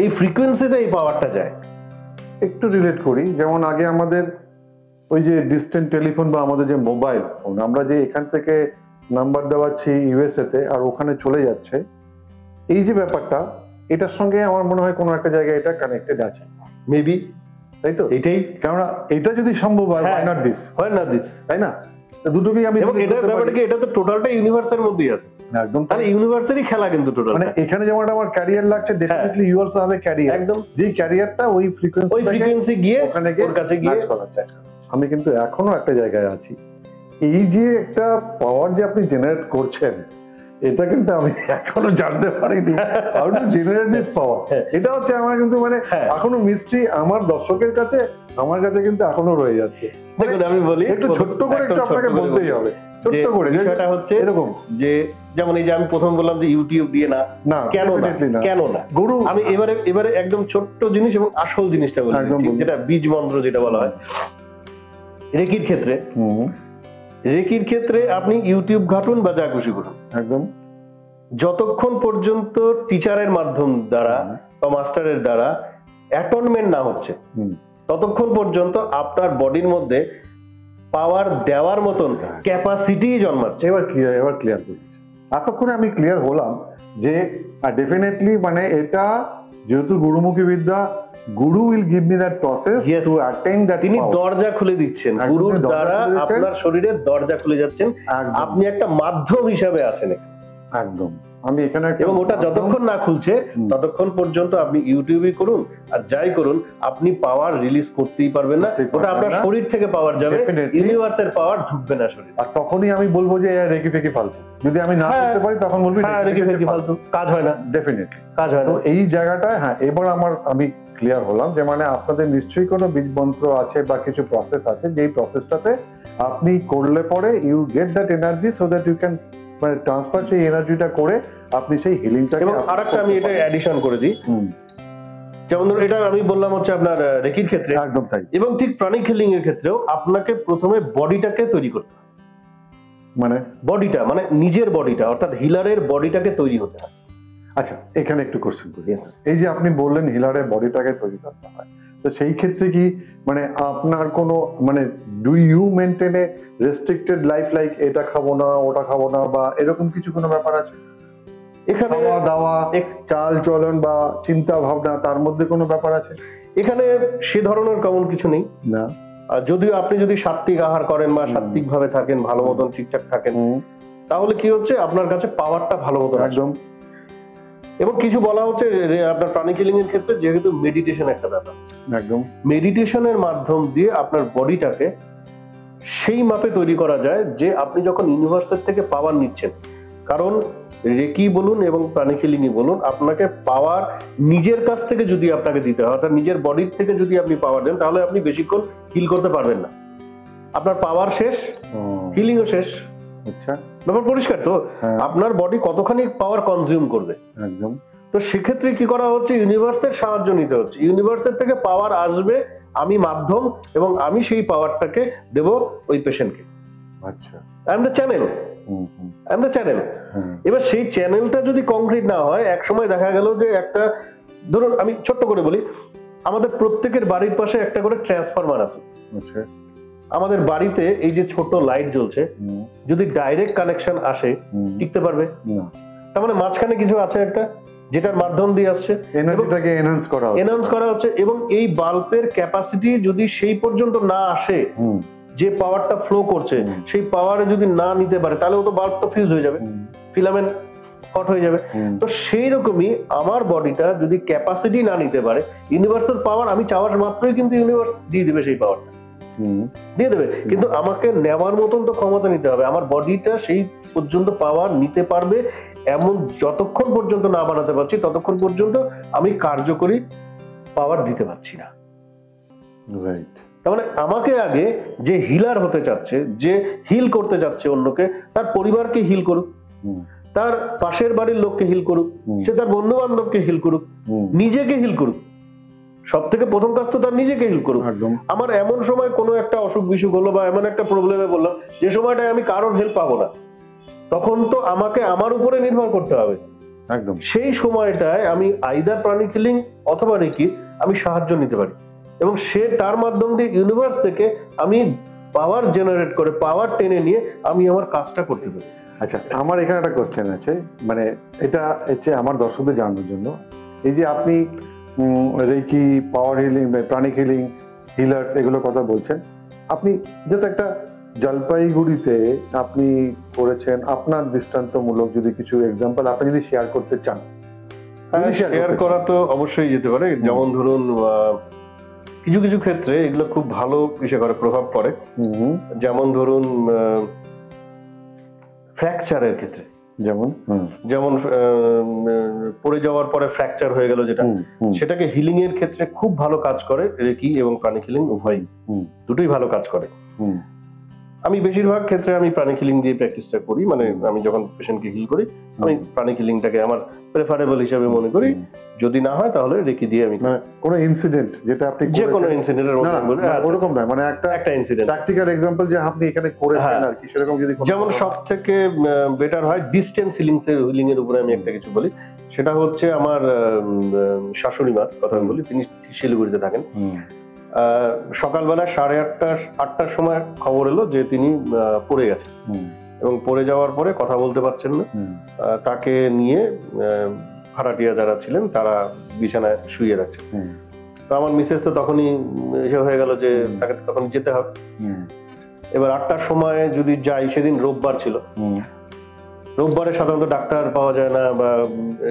এই ফ্রিকোয়েন্সিতে এই পাওয়ারটা যায়। একটু রিলেট করি, যেমন আগে আমাদের ওই যে ডিস্টেন্ট টেলিফোন বা আমাদের যে মোবাইল ফোন, আমরা যে এখান থেকে নাম্বার দেওয়াচ্ছি ইউএসএ তে, আর ওখানে চলে যাচ্ছে, এই যে ব্যাপারটা, এটার সঙ্গে আমার মনে হয় কোনো একটা জায়গায় এটা কানেক্টেড আছে, মেবি, তাই তো? এটাই, কেননা এটা যদি সম্ভব হয়, why not this? তাই না? দুটোকেই আমি, এবং এটা ব্যাপারটা কি, এটা তো টোটালটা ইউনিভার্সের মধ্যেই আছে, একদম। তাহলে ইউনিভার্সেরই খেলা কিন্তু টোটাল। মানে এখানে যেমন আমার ক্যারিয়ার লাগছে, definitely you also have a career, একদম। যে ক্যারিয়ারটা ওই ফ্রিকোয়েন্সি গিয়ে ওখানে ওর কাছে গিয়ে করার চেষ্টা করে। আমি কিন্তু এখনো একটা জায়গায় আছি, এই যে একটা পাওয়ার যে আপনি জেনারেট করছেন, এটা কিন্তু আমি এখনো জানতে পারিনি, হাউ টু জেনারেট দিস পাওয়ার। এটা হচ্ছে আমার কিন্তু মানে এখনো মিস্ট্রি, আমার দর্শকের কাছে, আমার কাছে কিন্তু এখনো রয়ে যাচ্ছে। দেখুন আমি বলি, একটু ছোট্ট করে একটু আপনাকে বলতেই হবে, ছোট্ট করে। বিষয়টা হচ্ছে এরকম যে, যেমন এই যে আমি প্রথম বললাম যে ইউটিউব দিয়ে না, কেন না গুরু, আমি এবারে একদম ছোট্ট জিনিস এবং আসল জিনিসটা বলি, যেটা বীজ মন্ত্র যেটা বলা হয় রেকির ক্ষেত্রে। রেকির ক্ষেত্রে আপনি ইউটিউব ঘাটুন বা যা খুশি করুন, একদম যতক্ষণ পর্যন্ত টিচারের মাধ্যম দ্বারা বা মাস্টারের দ্বারা অ্যাটনমেন্ট না হচ্ছে ততক্ষণ পর্যন্ত আপনার বডির মধ্যে পাওয়ার দেওয়ার মতন ক্যাপাসিটি জন্মাচ্ছে। এবার ক্লিয়ার করছি, এতক্ষণে আমি ক্লিয়ার হলাম যে ডেফিনেটলি মানে এটা যেহেতু গুরুমুখী বিদ্যা, গুরু will give me that process to attain that. তিনি দরজা খুলে দিচ্ছেন, গুরুর দ্বারা আপনার শরীরের দরজা খুলে যাচ্ছেন, আপনি একটা মাধ্যম হিসাবে আছেন একদম। আমি এখানে এবং ওটা যতক্ষণ না খুলছে ততক্ষণ পর্যন্ত আপনি ইউটিউবে করুন আর যাই করুন আপনি পাওয়ার রিলিজ করতেই পারবেন না, ওটা আপনার শরীর থেকে পাওয়ার যাবে, ইউনিভার্সের পাওয়ার ঢুকবে না শরীরে। আর তখনই আমি বলবো যে রেকি ফেকি ফালতু, যদি আমি না করতে পারি তখন বলবি রেকি ফেকি ফালতু, কাজ হয় না, ডেফিনেটলি কাজ হয় না। তো এই জায়গাটায় এবার আমি ক্লিয়ার হলাম যে মানে আপনাদের নিশ্চয়ই কোনো বীজ মন্ত্র আছে বা কিছু প্রসেস আছে, যেই প্রসেসটাতে আপনি করলে পরে you get that energy so that you can মানে ট্রান্সফার সেই এনার্জিটা করে আপনি সেই হিলিংটা। এবং আরেকটা আমি এটা অ্যাডিশন করে দিই, যেমন ধরুন এটা আমি বললাম হচ্ছে আপনার রেকির ক্ষেত্রে, একদম তাই, এবং ঠিক প্রাণিক হিলিং এর ক্ষেত্রেও আপনাকে প্রথমে বডিটাকে তৈরি করতে হবে, মানে বডিটা মানে নিজের বডিটা অর্থাৎ হিলারের বডিটাকে তৈরি হতে হয়। আচ্ছা, এখানে একটু কোশ্চেন করি, এই যে আপনি বললেন হিলারের বডিটাকে তৈরি করতে হয়, তো সেই ক্ষেত্রে কি মানে আপনার কোনো মানে do you maintain a restricted life, like এটা খাবো না ওটা খাবো না বা এরকম কিছু কোনো ব্যাপার আছে এখানে? খাওয়া দাওয়া, চাল চলন বা চিন্তা ভাবনা, তার মধ্যে কোনো ব্যাপার আছে এখানে? সে ধরনের কেমন কিছু নেই না। যদিও আপনি যদি সাত্বিক আহার করেন বা সাত্বিক ভাবে থাকেন, ভালো মতন ঠিকঠাক থাকেন, তাহলে কি হচ্ছে আপনার কাছে পাওয়ারটা ভালো মতন একদম। এবং কিছু বলা হচ্ছে আপনার প্রাণিক হিলিং এর ক্ষেত্রে যেহেতু মেডিটেশন একটা ব্যাপার, একদম মেডিটেশনের মাধ্যম দিয়ে আপনার বডিটাকে সেই মাপে তৈরি করা যায় যে আপনি যখন ইউনিভার্সের থেকে পাওয়ার নিচ্ছেন, কারণ রেকি বলুন এবং প্রাণিক হিলিংই বলুন, আপনাকে পাওয়ার নিজের কাছ থেকে যদি আপনাকে দিতে হয়, অর্থাৎ নিজের বডির থেকে যদি আপনি পাওয়ার দেন, তাহলে আপনি বেশিক্ষণ হিল করতে পারবেন না, আপনার পাওয়ার শেষ, হিলিংও শেষ। আচ্ছা, ব্যাপার পরিষ্কার তো? আপনার বডি কতখানি পাওয়ার কনজিউম করবে একদম। তো সেক্ষেত্রে কি করা হচ্ছে, ইউনিভার্সের সাহায্য নিতে হচ্ছে, ইউনিভার্সের থেকে পাওয়ার আসবে, আমি মাধ্যম এবং আমি সেই পাওয়ারটাকে দেব ওই পেশেন্টকে। আচ্ছা, I am the channel, I am the channel. এবার সেই চ্যানেলটা যদি কংক্রিট না হয়, এক সময় দেখা গেল যে একটা, ধরুন আমি ছোট্ট করে বলি, আমাদের প্রত্যেকের বাড়ির পাশে একটা করে ট্রান্সফরমার আছে। আচ্ছা, আমাদের বাড়িতে এই যে ছোট লাইট জ্বলছে, যদি ডাইরেক্ট কানেকশন আসে টিকতে পারবে না, তার মানে মাঝখানে কিছু আছে একটা যেটার মাধ্যম দিয়ে আসছে, এনার্জিটাকে এনহান্স করা হচ্ছে, এবং এই বাল্বের ক্যাপাসিটি যদি সেই পর্যন্ত না আসে, যে পাওয়ারটা ফ্লো করছে সেই পাওয়ারে যদি না নিতে পারে, তাহলে ও তো বাল্ব তো ফিউজ হয়ে যাবে, ফিলামেন্ট কট হয়ে যাবে। তো সেই রকমই আমার বডিটা যদি ক্যাপাসিটি না নিতে পারে, ইউনিভার্সাল পাওয়ার আমি চাওয়ার মাত্রই কিন্তু ইউনিভার্স দিয়ে দেবে, সেই পাওয়ারটা দিয়ে দেবে, কিন্তু আমাকে নেওয়ার মতন তো ক্ষমতা নিতে হবে, আমার বডিটা সেই পর্যন্ত পাওয়ার নিতে পারবে এমন যতক্ষণ পর্যন্ত না বানাতে পারছি ততক্ষণ পর্যন্ত আমি কার্যকরী পাওয়ার দিতে পারছি না। রাইট, তার মানে আমাকে আগে যে হিলার হতে চাচ্ছে, যে হিল করতে যাচ্ছে অন্যকে, তার পরিবারকে হিল করুক, তার পাশের বাড়ির লোককে হিল করুক, সে তার বন্ধু বান্ধবকে হিল করুক, নিজেকে হিল করুক, সব থেকে প্রথম কাজ তো তার নিজেকে হিল করুক। আমার এমন সময় কোনো একটা অসুখ বিসুখ হলো বা এমন একটা প্রবলেমে বললাম যে সময়টায় আমি কারোর হেল্প পাবো না, তখন তো আমাকে আমার উপরে নির্ভর করতে হবে একদম। সেই সময়টায় আমি আইদার প্রাণিক হিলিং অথবা রেকির আমি সাহায্য নিতে পারি, এবং সে তার মাধ্যম দিয়ে ইউনিভার্স থেকে আমি পাওয়ার জেনারেট করে পাওয়ার টেনে নিয়ে আমি আমার কাজটা করতে পারি। আচ্ছা, আমার এখানে একটা কোশ্চেন আছে, মানে এটা হচ্ছে আমার দর্শকদের জানানোর জন্য, এই যে আপনি reiki, power healing, pranic healing, healers এগুলোর কথা বলছেন, আপনি জাস্ট একটা জলপাইগুড়িতে আপনি করেছেন, আপনার দৃষ্টান্তমূলক যদি কিছু এক্সাম্পল আপনি যদি শেয়ার করতে চান। শেয়ার করা তো অবশ্যই যেতে পারে, যেমন ধরুন কিছু কিছু ক্ষেত্রে এগুলো খুব ভালো বিষয় করে প্রভাব পড়ে, যেমন ধরুন ফ্র্যাকচারের ক্ষেত্রে, যেমন পড়ে যাওয়ার পরে ফ্র্যাকচার হয়ে গেল যেটা, সেটাকে হিলিং এর ক্ষেত্রে খুব ভালো কাজ করে রেকি এবং প্রাণিক হিলিং উভয়ই, দুটোই ভালো কাজ করে। আমি বেশিরভাগ ক্ষেত্রে আমি প্রাণিক হিলিং দিয়ে প্র্যাকটিসটা করি, মানে আমি যখন পেশেন্টকে হিল করি আমি প্রাণিক হিলিংটাকে আমার প্রেফারেবল হিসেবে মনে করি। যদি না হয় তাহলে রেকি দিয়ে আমি মানে কোনো ইনসিডেন্ট যেটা আপনি যে কোনো ইনসিডেন্টের ওরকম নয়, মানে একটা ইনসিডেন্ট প্র্যাকটিক্যাল এক্সাম্পল যে আপনি এখানে করেছেন আর কি, সেরকম যদি যেমন সব থেকে বেটার হয় ডিস্টেন্স হিলিং এর উপরে আমি একটা কিছু বলি। সেটা হচ্ছে আমার শাশুড়ি মার কথা আমি বলি, তিনি শিলিগুড়িতে থাকেন। সকালবেলা 8:30-8টার সময় খবর এলো যে তিনি পড়ে গেছেন এবং পড়ে যাওয়ার পরে কথা বলতে পারছেন না। তাকে নিয়ে ভাড়াটিয়া যারা ছিলেন তারা বিছানায় শুয়ে রাখছে। তো আমার মিসেস তো তখনই হয়ে গেল যে তাকে তখন যেতে হবে। এবার 8টার সময় যদি যাই, সেদিন রোববার ছিল, রোববারে সাধারণত ডাক্তার পাওয়া যায় না বা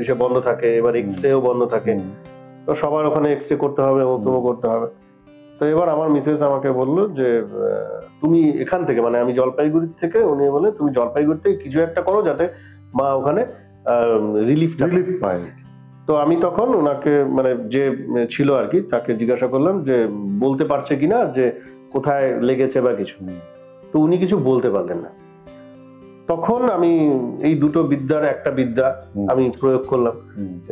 এসে বন্ধ থাকে, এবার এক্সরেও বন্ধ থাকে, তো সবার ওখানে এক্সরে করতে হবে, ওকেও করতে হবে। তো এবার আমার মিসেস আমাকে বললো যে তুমি এখান থেকে, মানে আমি জলপাইগুড়ি থেকে, উনি বলে তুমি জলপাইগুড়ি থেকে কিছু একটা করো যাতে মা ওখানে রিলিফ পায়। তো আমি তখন ওনাকে, মানে যে ছিল আর কি, তাকে জিজ্ঞাসা করলাম যে বলতে পারছে কিনা যে কোথায় লেগেছে বা কিছু। তো উনি কিছু বলতে পারলেন না। তখন আমি এই দুটো বিদ্যার একটা বিদ্যা আমি প্রয়োগ করলাম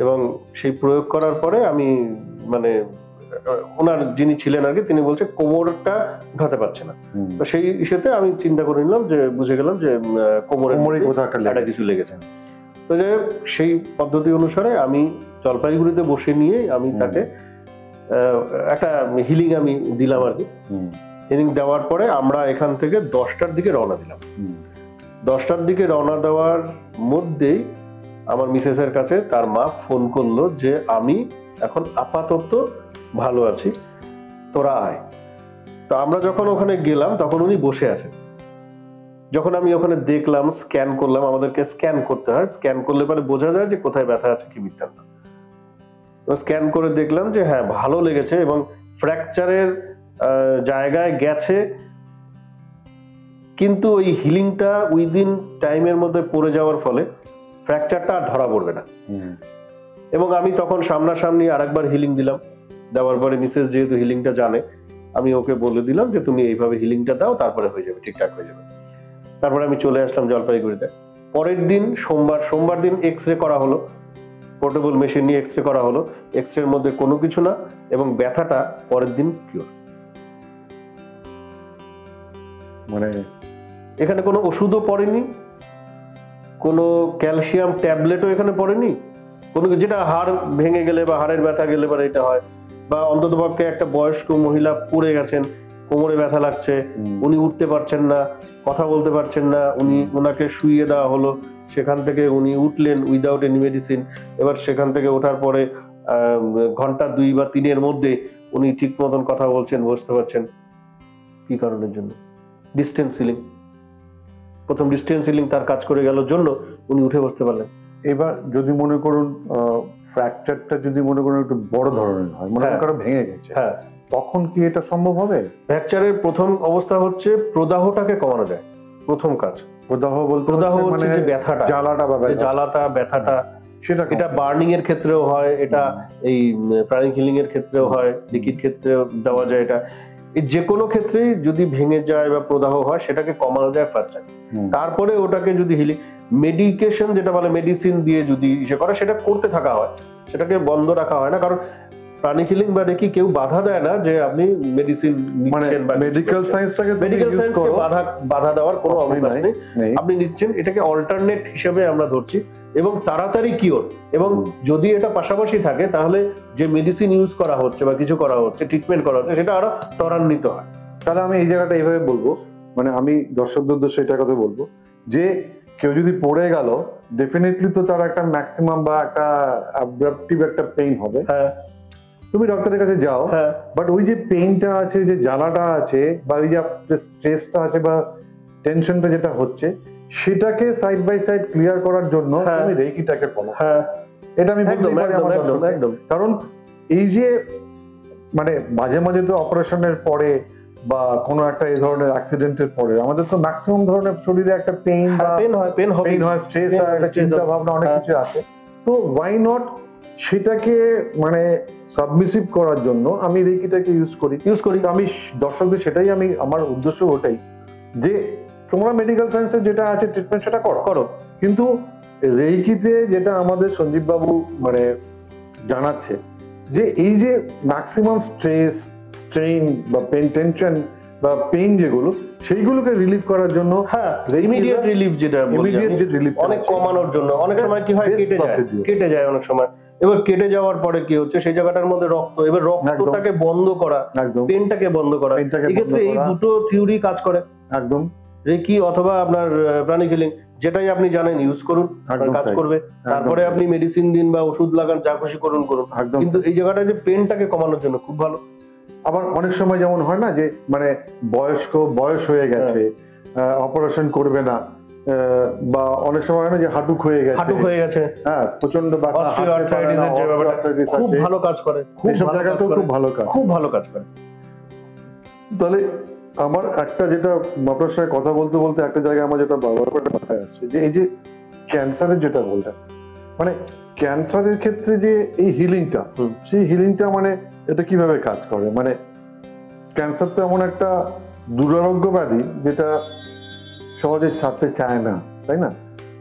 এবং সেই প্রয়োগ করার পরে আমি, মানে ওনার যিনি ছিলেন আর কি, তিনি বলছে কোমরটা উঠাতে পারছে না। তো সেই ইস্যুতে আমি চিন্তা করে নিলাম, যে বুঝে গেলাম যে কোমরে একটা কিছু লেগেছে। তো যে সেই পদ্ধতি অনুসারে আমি জলপাইগুড়িতে বসে নিয়ে আমি তাকে একটা হিলিং আমি দিলাম আর কি। হিলিং দেওয়ার পরে আমরা এখান থেকে 10টার দিকে রওনা দিলাম। 10টার দিকে রওনা দেওয়ার মধ্যেই আমার মিসেসের কাছে তার মা ফোন করলো যে আমি এখন আপাতত ভালো আছি, তোরা আয়। তো আমরা যখন ওখানে গেলাম তখন উনি বসে আছেন। যখন আমি ওখানে দেখলাম, স্ক্যান করলাম, আমাদেরকে স্ক্যান করতে হয়, স্ক্যান করলে পরে বোঝা যায় যে কোথায় ব্যথা আছে কি বৃত্তান্ত। স্ক্যান করে দেখলাম যে হ্যাঁ ভালো লেগেছে এবং ফ্র্যাকচারের জায়গায় গেছে, কিন্তু ওই হিলিংটা উইদিন টাইমের মধ্যে পড়ে যাওয়ার ফলে ফ্র্যাকচারটা আর ধরা পড়বে না। এবং আমি তখন সামনাসামনি আরেকবার হিলিং দিলাম। দেওয়ার পরে মিসেস যেহেতু হিলিংটা জানে, আমি ওকে বলে দিলাম যে তুমি এইভাবে হিলিংটা দাও, তারপরে হয়ে যাবে, ঠিকঠাক হয়ে যাবে। তারপরে আমি চলে আসলাম জলপাইগুড়িতে। পরের দিন সোমবার দিন এক্সরে করা হলো, পোর্টেবল মেশিন নিয়ে এক্সরে করা হলো। এক্সরের মধ্যে কোনো কিছু না এবং ব্যথাটা পরের দিন কিওর। মানে এখানে কোনো ওষুধও পড়েনি, কোনো ক্যালসিয়াম ট্যাবলেটও এখানে পড়েনি, কোনো যেটা হাড় ভেঙে গেলে বা হাড়ের ব্যথা গেলে বা এটা হয়, বা অন্ততপক্ষে একটা বয়স্ক মহিলা পড়ে গেছেন, কোমরে ব্যথা লাগছে, উনি উঠতে পারছেন না, কথা বলতে পারছেন না, ওনাকে শুইয়ে দেওয়া হলো, সেখান থেকে উনি উঠলেন উইদাউট এনি মেডিসিন। এবার সেখান থেকে ওঠার পরে ঘন্টা 2 বা 3-এর মধ্যে উনি ঠিক মতন কথা বলছেন, বসতে পারছেন। কি কারণের জন্য? Distance healing. প্রথম ডিস্টেন্স হিলিং তার কাজ করে গেল জন্য উনি উঠে বসতে পারলেন। এবার যদি মনে করুন ফ্র্যাকচারটা যদি মনে করুন একটু বড় ধরনের হয়, মনে করেন ভেঙে গেছে, হ্যাঁ, তখন কি এটা সম্ভব হবে? ফ্র্যাকচারের প্রথম অবস্থা হচ্ছে প্রদাহটাকে কমানো যায়। প্রথম কাজ প্রদাহ বলতে মানে ব্যথাটা, জ্বালাটা, ব্যথাটা, সেটা এটা বার্নিং এর ক্ষেত্রেও হয়, এটা এই প্রাণিক হিলিং এর ক্ষেত্রেও হয়, লিকিড ক্ষেত্রেও দেওয়া যায়। এটা যে কোনো ক্ষেত্রেই যদি ভেঙে যায় বা প্রদাহ হয় সেটাকে কমানো যায় ফার্স্ট টাইম। তারপরে ওটাকে যদি হিলিং মেডিকেশন যেটা বলে মেডিসিন দিয়ে যদি ইসে করে, সেটা করতে থাকা হয়, সেটাকে বন্ধ রাখা হয় না। কারণ প্রাণিক হিলিং বা রেকি কেউ বাধা দেয় না যে আপনি মেডিসিন নিচ্ছেন বা মেডিকেল সায়েন্সটাকে বাধা দেওয়ার কোনো অবস্থা নেই। আপনি নিচ্ছেন, এটাকে অল্টারনেট হিসেবে আমরা ধরছি এবং তাড়াতাড়ি কিওর। এবং যদি এটা পাশাপাশি থাকে তাহলে যে মেডিসিন ইউজ করা হচ্ছে বা কিছু করা হচ্ছে, ট্রিটমেন্ট করা হচ্ছে, সেটা আরো ত্বরান্বিত হয়। তাহলে আমি এই জায়গাটা এইভাবে বলবো, মানে আমি দর্শকদের উদ্দেশ্যে এটা কথা বলবো যে কেউ যদি পড়ে গেল, ডেফিনেটলি তো তার একটা ম্যাক্সিমাম বা একটা অ্যাবরাপ্টিভ একটা পেইন হবে। হ্যাঁ, তুমি ডক্টরের কাছে যাও, বাট ওই যে পেইনটা আছে, যে জ্বালাটা আছে, বা ওই যে স্ট্রেসটা আছে বা টেনশনটা যেটা হচ্ছে, সেটাকে সাইড বাই সাইড ক্লিয়ার করার জন্য তুমি রেকিটাকে ফলো। এটা আমি বলতে পারি একদম। কারণ এই যে মানে মাঝে মাঝে তো অপারেশনের পরে বা কোনো একটা এই ধরনের অ্যাক্সিডেন্টের পরে আমাদের তো ম্যাক্সিমাম ধরনের শরীরে একটা পেইন হয়, স্ট্রেস হয়, একটা চিন্তা ভাবনা অনেক কিছু আছে। তো ওয়াই নট সেটাকে মানে সাবমিসিভ করার জন্য আমি রেকিটাকে ইউজ করি। আমি দর্শকদের সেটাই, আমার উদ্দেশ্য ওটাই যে তোমরা মেডিকেল সায়েন্সে যেটা আছে ট্রিটমেন্ট সেটা করো করো। কিন্তু রেইকিতে যেটা আমাদের সঞ্জীব বাবু মানে জানাচ্ছে যে এই যে ম্যাক্সিমাম স্ট্রেস স্ট্রেইন বা টেনশন বা পেইন যেগুলো সেইগুলোকে রিলিভ করার জন্য হ্যাঁ, ইমিডিয়েট রিলিফ যেটা বলছি ইমিডিয়েট আমি, যে রিলিফ অনেক কমানোর জন্য। অনেক সময় কি হয়, Best কেটে যায়, procedure. কেটে যায় অনেক সময়। এবার কেটে যাওয়ার পরে কি হচ্ছে, সেই জায়গাটার মধ্যে রক্ত, এবার রক্তটাকে বন্ধ করা, একদম পেনটাকে বন্ধ করা, পেনটাকে বন্ধ এক্ষেত্রে এই করা। দুটো থিওরি কাজ করে। একদম রেকি অথবা আপনার প্রাণিক হিলিং, যেটাই আপনি জানেন ইউজ করুন, একদম কাজ তাই। করবে। তারপরে তাই। আপনি মেডিসিন দিন বা ওষুধ লাগান, যা খুশি করুন করুন, একদম কিন্তু এই জায়গাটা যে পেনটাকে কমানোর জন্য খুব ভালো। আবার অনেক সময় যেমন হয় না যে মানে বয়স হয়ে গেছে, অপারেশন করবে না, বা অনেক সময় হয় না যে হাঁটু হয়ে গেছে, হ্যাঁ প্রচন্ড ব্যথা, অস্টিওআর্থ্রাইটিসের যে ব্যাপারটা খুব ভালো কাজ করে, এইসব জায়গাতেও খুব ভালো কাজ, খুব ভালো কাজ করে। তাহলে আমার একটা যেটা আপনার সঙ্গে কথা বলতে বলতে একটা জায়গায় আমার যেটা বারবার করে মাথায় আসছে যে এই যে ক্যান্সারের যেটা বললেন, মানে ক্যান্সারের ক্ষেত্রে যে এই হিলিংটা, সেই হিলিংটা মানে এটা কিভাবে কাজ করে? মানে ক্যান্সার তো এমন একটা দুরারোগ্য ব্যাধি যেটা সহজে ছাড়তে চায় না, তাই না?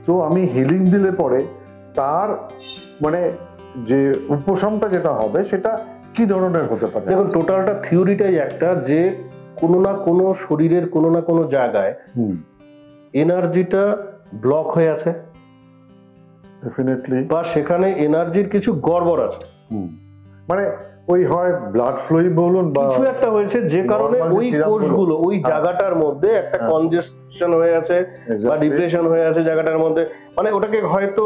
তো আমি হিলিং দিলে পরে তার মানে যে উপশমটা যেটা হবে সেটা কি ধরনের হতে পারে? দেখুন, টোটালটা থিওরিটাই একটা, যে কোনো না কোনো শরীরের কোনো না কোনো জায়গায় এনার্জিটা ব্লক হয়ে আছে, ডেফিনেটলি, বা সেখানে এনার্জির কিছু গড়বড় আছে। মানে ওই হয় ব্লাড ফ্লোই বলুন বা কিছু একটা হয়েছে যে কারণে normal ওই serum কোষগুলো ওই হ্যাঁ। জায়গাটার মধ্যে একটা হ্যাঁ। কনজেশন হয়ে আছে বা Exactly. ডিপ্রেশন হয়ে আছে জায়গাটার মধ্যে, মানে ওটাকে হয়তো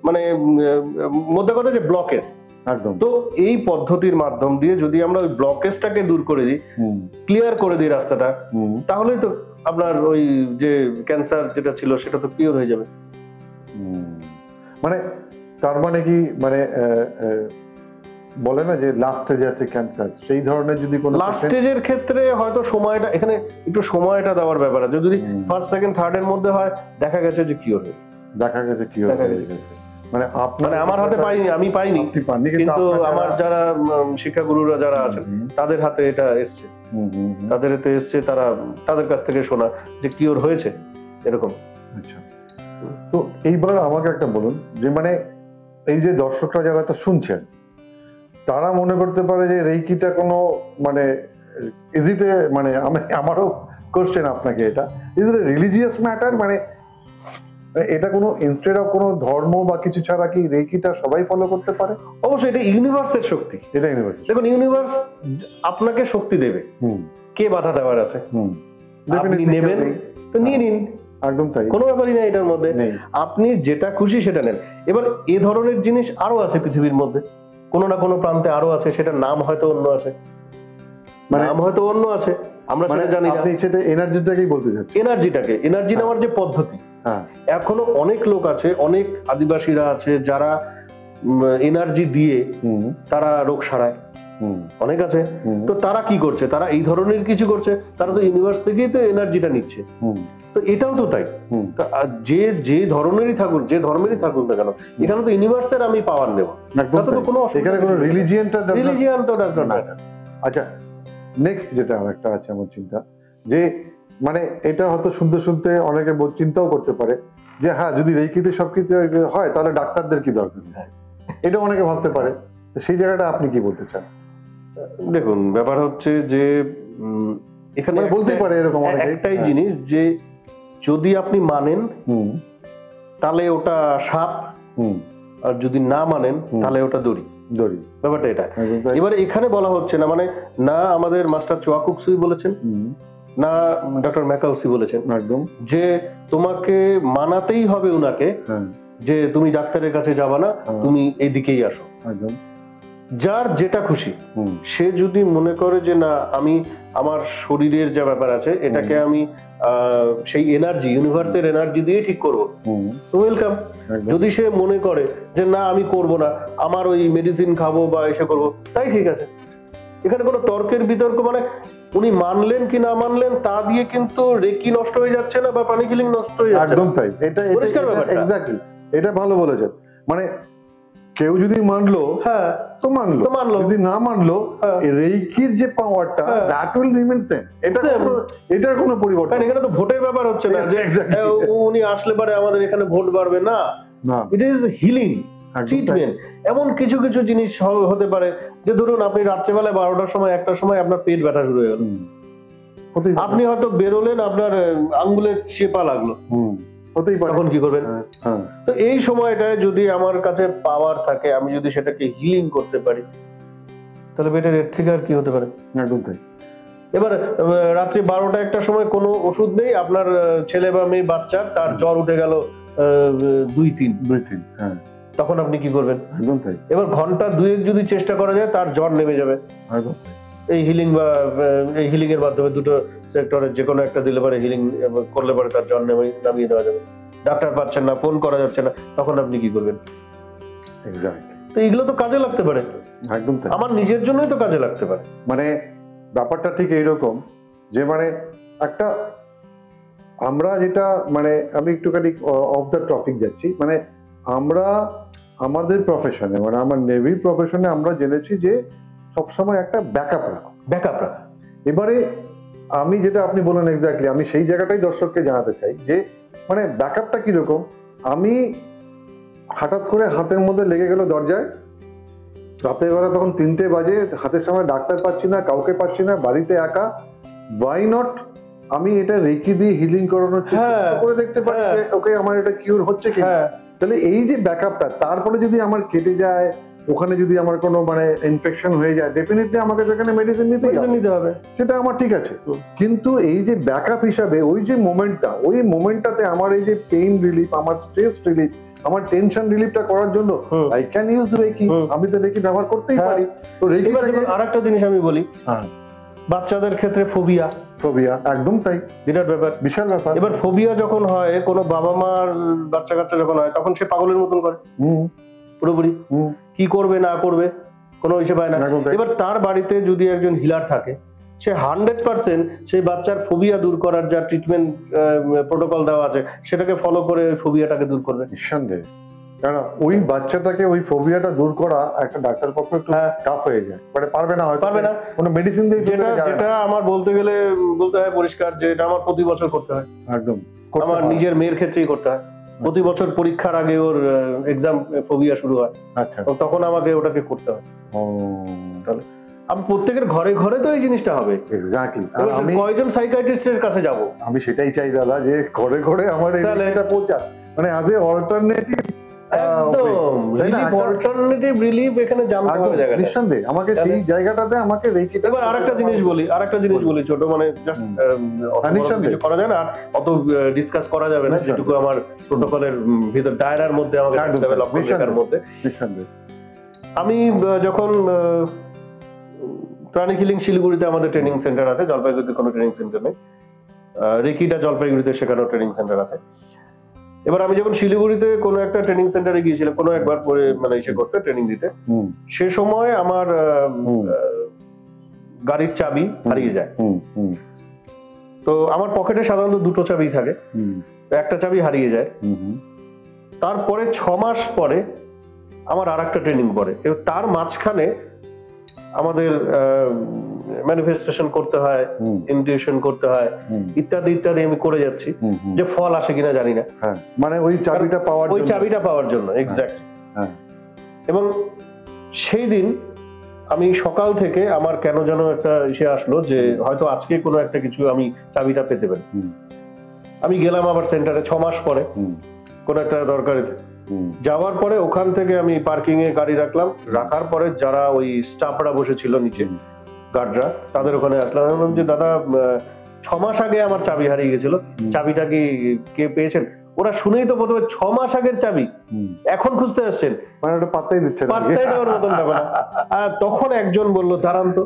মানে মধ্যে কথা যে ব্লকেজ। একদম তো এই পদ্ধতির মাধ্যম দিয়ে যদি আমরা ওই ব্লকেজটাকে দূর করে দিই, ক্লিয়ার করে দিই রাস্তাটা, তাহলেই তো আপনার ওই যে ক্যান্সার যেটা ছিল সেটা তো ক্লিয়ার হয়ে যাবে। মানে তার মানে কি মানে বলে না যে লাস্ট স্টেজে আছে ক্যান্সার, সেই ধরনের যদি কোনো লাস্ট স্টেজের ক্ষেত্রে হয়তো সময়টা, এখানে একটু সময়টা দেওয়ার ব্যাপার আছে। যদি ফার্স্ট সেকেন্ড থার্ড এর মধ্যে হয়, দেখা গেছে যে কিওর হয়ে দেখা গেছে কি হয়ে গেছে, মানে মানে আমার হাতে পাইনি, আমি পাইনি, আপনি পাননি, কিন্তু আপনার আমার যারা শিক্ষাগুরুরা যারা আছেন তাদের হাতে এটা এসছে, তাদের হাতে এসছে, তারা তাদের কাছ থেকে শোনা যে কিওর হয়েছে এরকম। আচ্ছা, তো এইবার আমাকে একটা বলুন যে মানে এই যে দর্শকরা যারা তো শুনছেন, তারা মনে করতে পারে যে রেইকিটা কোনো মানে ইজিতে, মানে আমারও কোশ্চেন আপনাকে, এটা ইজ ইট রিলিজিয়াস ম্যাটার? মানে এটা কোনো ইনস্টেড অফ কোনো ধর্ম বা কিছু ছাড়া কি রেইকিটা সবাই ফলো করতে পারে? অবশ্যই এটা ইউনিভার্সের শক্তি। এটা ইউনিভার্সাল। দেখুন, ইউনিভার্স আপনাকে শক্তি দেবে, কে বাধা দেওয়ার আছে? আপনি নেবেন তো নিয়ে নিন, একদম তাই, কোনো ব্যাপারই নেই এটার মধ্যে। নেই। আপনি যেটা খুশি সেটা নেন। এবার এ ধরনের জিনিস আরো আছে পৃথিবীর মধ্যে, কোনো না কোনো প্রান্তে আরো আছে, সেটার নাম হয়তো অন্য আছে, মানে নাম হয়তো অন্য আছে, আমরা মানে সেটা জানি না। আপনি সেটা এনার্জিটাকেই বলতে চাচ্ছেন? এনার্জি নেওয়ার যে পদ্ধতি, হ্যাঁ, এখনো অনেক লোক আছে, অনেক আদিবাসীরা আছে যারা এনার্জি দিয়ে তারা রোগ সারায়, অনেক আছে। তো তারা কি করছে? তারা এই ধরনের কিছু করছে, তারা তো ইউনিভার্স থেকেই তো এনার্জিটা নিচ্ছে। তো এটাও তো তাই, যে যে ধরনেরই থাকুন, যে ধর্মেরই থাকুন না কেন, এখানে তো ইউনিভার্সের আমি পাওয়ার নেব, তাতে তো কোনো এখানে কোনো রিলিজিয়ানটা রিলিজিয়ান তো ডাক্তার না। আচ্ছা, নেক্সট যেটা আরেকটা আছে আমার চিন্তা, যে মানে এটা হয়তো শুনতে শুনতে অনেকে চিন্তাও করতে পারে যে হ্যাঁ, যদি রেইকিতে সবকিছু হয় তাহলে ডাক্তারদের কি দরকার, এটা অনেকে ভাবতে পারে। সেই জায়গাটা আপনি কি বলতে চান? দেখুন, ব্যাপার হচ্ছে যে এখানে বলতেই পারে এরকম একটাই জিনিস, যে যদি আপনি মানেন তাহলে ওটা সাপ, আর যদি না মানেন তাহলে ওটা দড়ি। ব্যাপারটা এটা। এবারে এখানে বলা হচ্ছে না, মানে না আমাদের মাস্টার চোয়াকুকসুই বলেছেন, না ডক্টর ম্যাকাউসি বলেছেন একদম যে তোমাকে মানাতেই হবে উনাকে যে তুমি ডাক্তারের কাছে যাবা না, তুমি এইদিকেই আসো। একদম যার যেটা খুশি, সে যদি মনে করে যে না, আমি আমার শরীরের যা ব্যাপার আছে এটাকে আমি সেই এনার্জি, ইউনিভার্সের এনার্জি দিয়ে ঠিক করবো, তো ওয়েলকাম। যদি সে মনে করে যে না, আমি করব না, আমার ওই মেডিসিন খাবো বা এসে করবো, তাই ঠিক আছে। এখানে কোনো তর্কের বিতর্ক, মানে উনি মানলেন কি না মানলেন তা দিয়ে কিন্তু রেকি নষ্ট হয়ে যাচ্ছে না বা প্রাণিক হিলিং নষ্ট হয়ে যাচ্ছে। একদম তাই, এটা এক্স্যাক্টলি, এটা ভালো বলেছেন। মানে কেউ যদি মানলো হ্যাঁ তো মানলো, তো মানলো। যদি না মানলো হ্যাঁ। রেইকির যে পাওয়ারটা হ্যাঁ। That will remain same. এটার কোনো পরিবর্তন কারণ এখানে তো ভোটের ব্যাপার হচ্ছে না যে Exactly. উনি আসলে পরে আমাদের এখানে ভোট বাড়বে না, না। ইট ইজ হিলিং একদম ট্রিটমেন্ট। এমন কিছু কিছু জিনিস হতে পারে যে ধরুন আপনি রাত্রেবেলায় 12টার সময় 1টার সময় আপনার পেট ব্যথা শুরু হয়ে গেল, হতেই পারে। আপনি হয়তো বেরোলেন, আপনার আঙ্গুলে চেপা লাগলো, হতেই পারে। তখন কি করবেন? হ্যাঁ। তো এই সময়টায় যদি আমার কাছে পাওয়ার থাকে, আমি যদি সেটাকে হিলিং করতে পারি, তাহলে বেটার এর থেকে আর কি হতে পারে? একদম তাই। এবার রাত্রি 12টা 1টার সময় কোনো ওষুধ নেই, আপনার ছেলে বা মেয়ে বাচ্চার তার জ্বর উঠে গেল 2-3, হ্যাঁ তখন আপনি কি করবেন? একদম তাই। এবার ঘন্টা 2 যদি চেষ্টা করা যায়, তার জ্বর নেমে যাবে। একদম তাই। এই হিলিং বা এই হিলিং এর মাধ্যমে দুটো সেক্টরের যে কোনো একটা দিলে পরে হিলিং করলে পরে তার জ্বর নামিয়ে দেওয়া যাবে। ডাক্তার পাচ্ছেন না, ফোন করা যাচ্ছে না, তখন আপনি কি করবেন? এক্স্যাক্টলি। তো এগুলো তো কাজে লাগতে পারে, একদম তাই। আমার নিজের জন্যই তো কাজে লাগতে পারে। মানে ব্যাপারটা ঠিক এইরকম যে মানে একটা আমরা যেটা মানে আমি একটুখানি অফ দ্য টপিক যাচ্ছি, মানে আমরা আমাদের প্রফেশনে মানে আমার নেভি প্রফেশনে আমরা জেনেছি যে সবসময় একটা ব্যাকআপ রাখো। ব্যাকআপ রাখা। এবারে আমি যেটা আপনি বলেন এক্স্যাক্টলি, আমি সেই জায়গাটাই দর্শককে জানাতে চাই যে মানে ব্যাকআপটা কিরকম। আমি হঠাৎ করে হাতের মধ্যে লেগে গেল দরজায়, রাতের বেলা তখন 3টে বাজে, হাতের সময় ডাক্তার পাচ্ছি না, কাউকে পাচ্ছি না, বাড়িতে একা, ওয়াই নট আমি এটা রেকি দিয়ে হিলিং করানোর চেষ্টা করে দেখতে পারি যে ওকে আমার এটা কিউর হচ্ছে কি। তাহলে এই যে ব্যাকআপটা, তারপরে যদি আমার কেটে যায়, ওখানে যদি আমার কোনো মানে ইনফেকশন হয়ে যায়, ডেফিনেটলি আমাকে সেখানে মেডিসিন নিতে হবে, সেটা আমার ঠিক আছে। কিন্তু এই যে ব্যাকআপ হিসাবে ওই যে মোমেন্টটা, ওই মোমেন্টটাতে আমার এই যে পেইন রিলিফ, আমার স্ট্রেস রিলিফ, আমার টেনশন রিলিফটা করার জন্য আই ক্যান ইউজ রেকি। আমি তো রেকি ব্যবহার করতেই পারি। তো রেকি আরেকটা জিনিস আমি বলি, বাচ্চাদের ক্ষেত্রে ফোবিয়া একদম তাই, বিরাট ব্যাপার, বিশাল ব্যাপার। এবার ফোবিয়া যখন হয়, কোনো বাবা মার বাচ্চা কাচ্চা যখন হয়, তখন সে পাগলের মতন করে পুরোপুরি, কি করবে না করবে কোনো হিসেবে হয় না। এবার তার বাড়িতে যদি একজন হিলার থাকে, সে 100% সেই বাচ্চার ফোবিয়া দূর করার যা ট্রিটমেন্ট প্রোটোকল দেওয়া আছে সেটাকে ফলো করে ফোবিয়াটাকে দূর করবে নিঃসন্দেহে। কারণ ওই বাচ্চাটাকে ওই ফোবিয়াটা দূর করা একটা ডাক্তার পক্ষে একটু টাফ হয়ে যায়, মানে পারবে না, হয়তো পারবে না কোনো মেডিসিন দিয়ে। যেটা আমার বলতে হয় পরিষ্কার যে এটা আমার প্রতি বছর করতে হয়। একদম, আমার নিজের মেয়ের ক্ষেত্রেই করতে হয়। প্রতি বছর পরীক্ষার আগে ওর এক্সাম ফোবিয়া শুরু হয়, আচ্ছা, তখন আমাকে ওটাকে করতে হয়। তাহলে আমি প্রত্যেকের ঘরে ঘরে তো এই জিনিসটা হবে। এক্স্যাক্টলি। আমি কয়জন সাইকিয়াট্রিস্টের কাছে যাব? আমি সেটাই চাই দাদা, যে ঘরে ঘরে আমার এটা পৌঁছা, মানে অ্যাজ এ অল্টারনেটিভ। একদম অল্টারনেটিভ রিলিফ এখানে জানতে হবে জায়গাটা, নিঃসন্দেহে আমাকে সেই জায়গাটাতে আমাকে রেকিটা। এবার আরেকটা জিনিস বলি ছোট, মানে জাস্ট কিছু করা যায় না, আর অত ডিসকাস করা যাবে না, যেটুকু আমার প্রোটোকলের ভিতর দায়রার মধ্যে আমাকে থাকতে হবে, লক্ষ্যরেখার মধ্যে। নিঃসন্দেহে আমি যখন প্রাণী হিলিং শিলিগুড়িতে আমাদের ট্রেনিং সেন্টার আছে, জলপাইগুড়িতে কোনো ট্রেনিং সেন্টার নেই, রেকিটা জলপাইগুড়িতে সেখানেও ট্রেনিং সেন্টার আছে। এবার আমি যখন শিলিগুড়িতে কোনো একটা ট্রেনিং সেন্টারে গিয়েছিলাম কোনো একবার পরে মানে এসে করতে ট্রেনিং দিতে, সে সময় আমার গাড়ির চাবি হারিয়ে যায়। তো আমার পকেটে সাধারণত 2টো চাবি থাকে, একটা চাবি হারিয়ে যায়। তারপরে 6 মাস পরে আমার আরেকটা ট্রেনিং পড়ে, তার মাঝখানে আমাদের ম্যানিফেস্টেশন করতে হয়, ইনটিউশন করতে হয়, ইত্যাদি ইত্যাদি আমি করে যাচ্ছি, যে ফল আসে কিনা জানি না, মানে ওই চাবিটা পাওয়ার জন্য এক্স্যাক্টলি। এবং সেই দিন আমি সকাল থেকে আমার কেন যেন একটা ইসে আসলো যে হয়তো আজকে কোনো একটা কিছু আমি চাবিটা পেতে পারি। আমি গেলাম আবার সেন্টারে 6 মাস পরে কোনো একটা দরকারে, যাওয়ার পরে ওখান থেকে আমি পার্কিং এ গাড়ি রাখার পরে যারা ওই স্টাফরা বসেছিল নিচে, গার্ডরা, তাদের ওখানে আসলাম যে দাদা 6 মাস আগে আমার চাবি হারিয়ে গেছিল, চাবিটা কি কে পেয়েছেন? ওরা শুনেই তো প্রথমে 6 মাস আগের চাবি এখন খুঁজতে আসছেন, মানে ওটা পাত্তাই দেওয়ার মতন ব্যাপার না। তখন একজন বললো দাঁড়ান তো,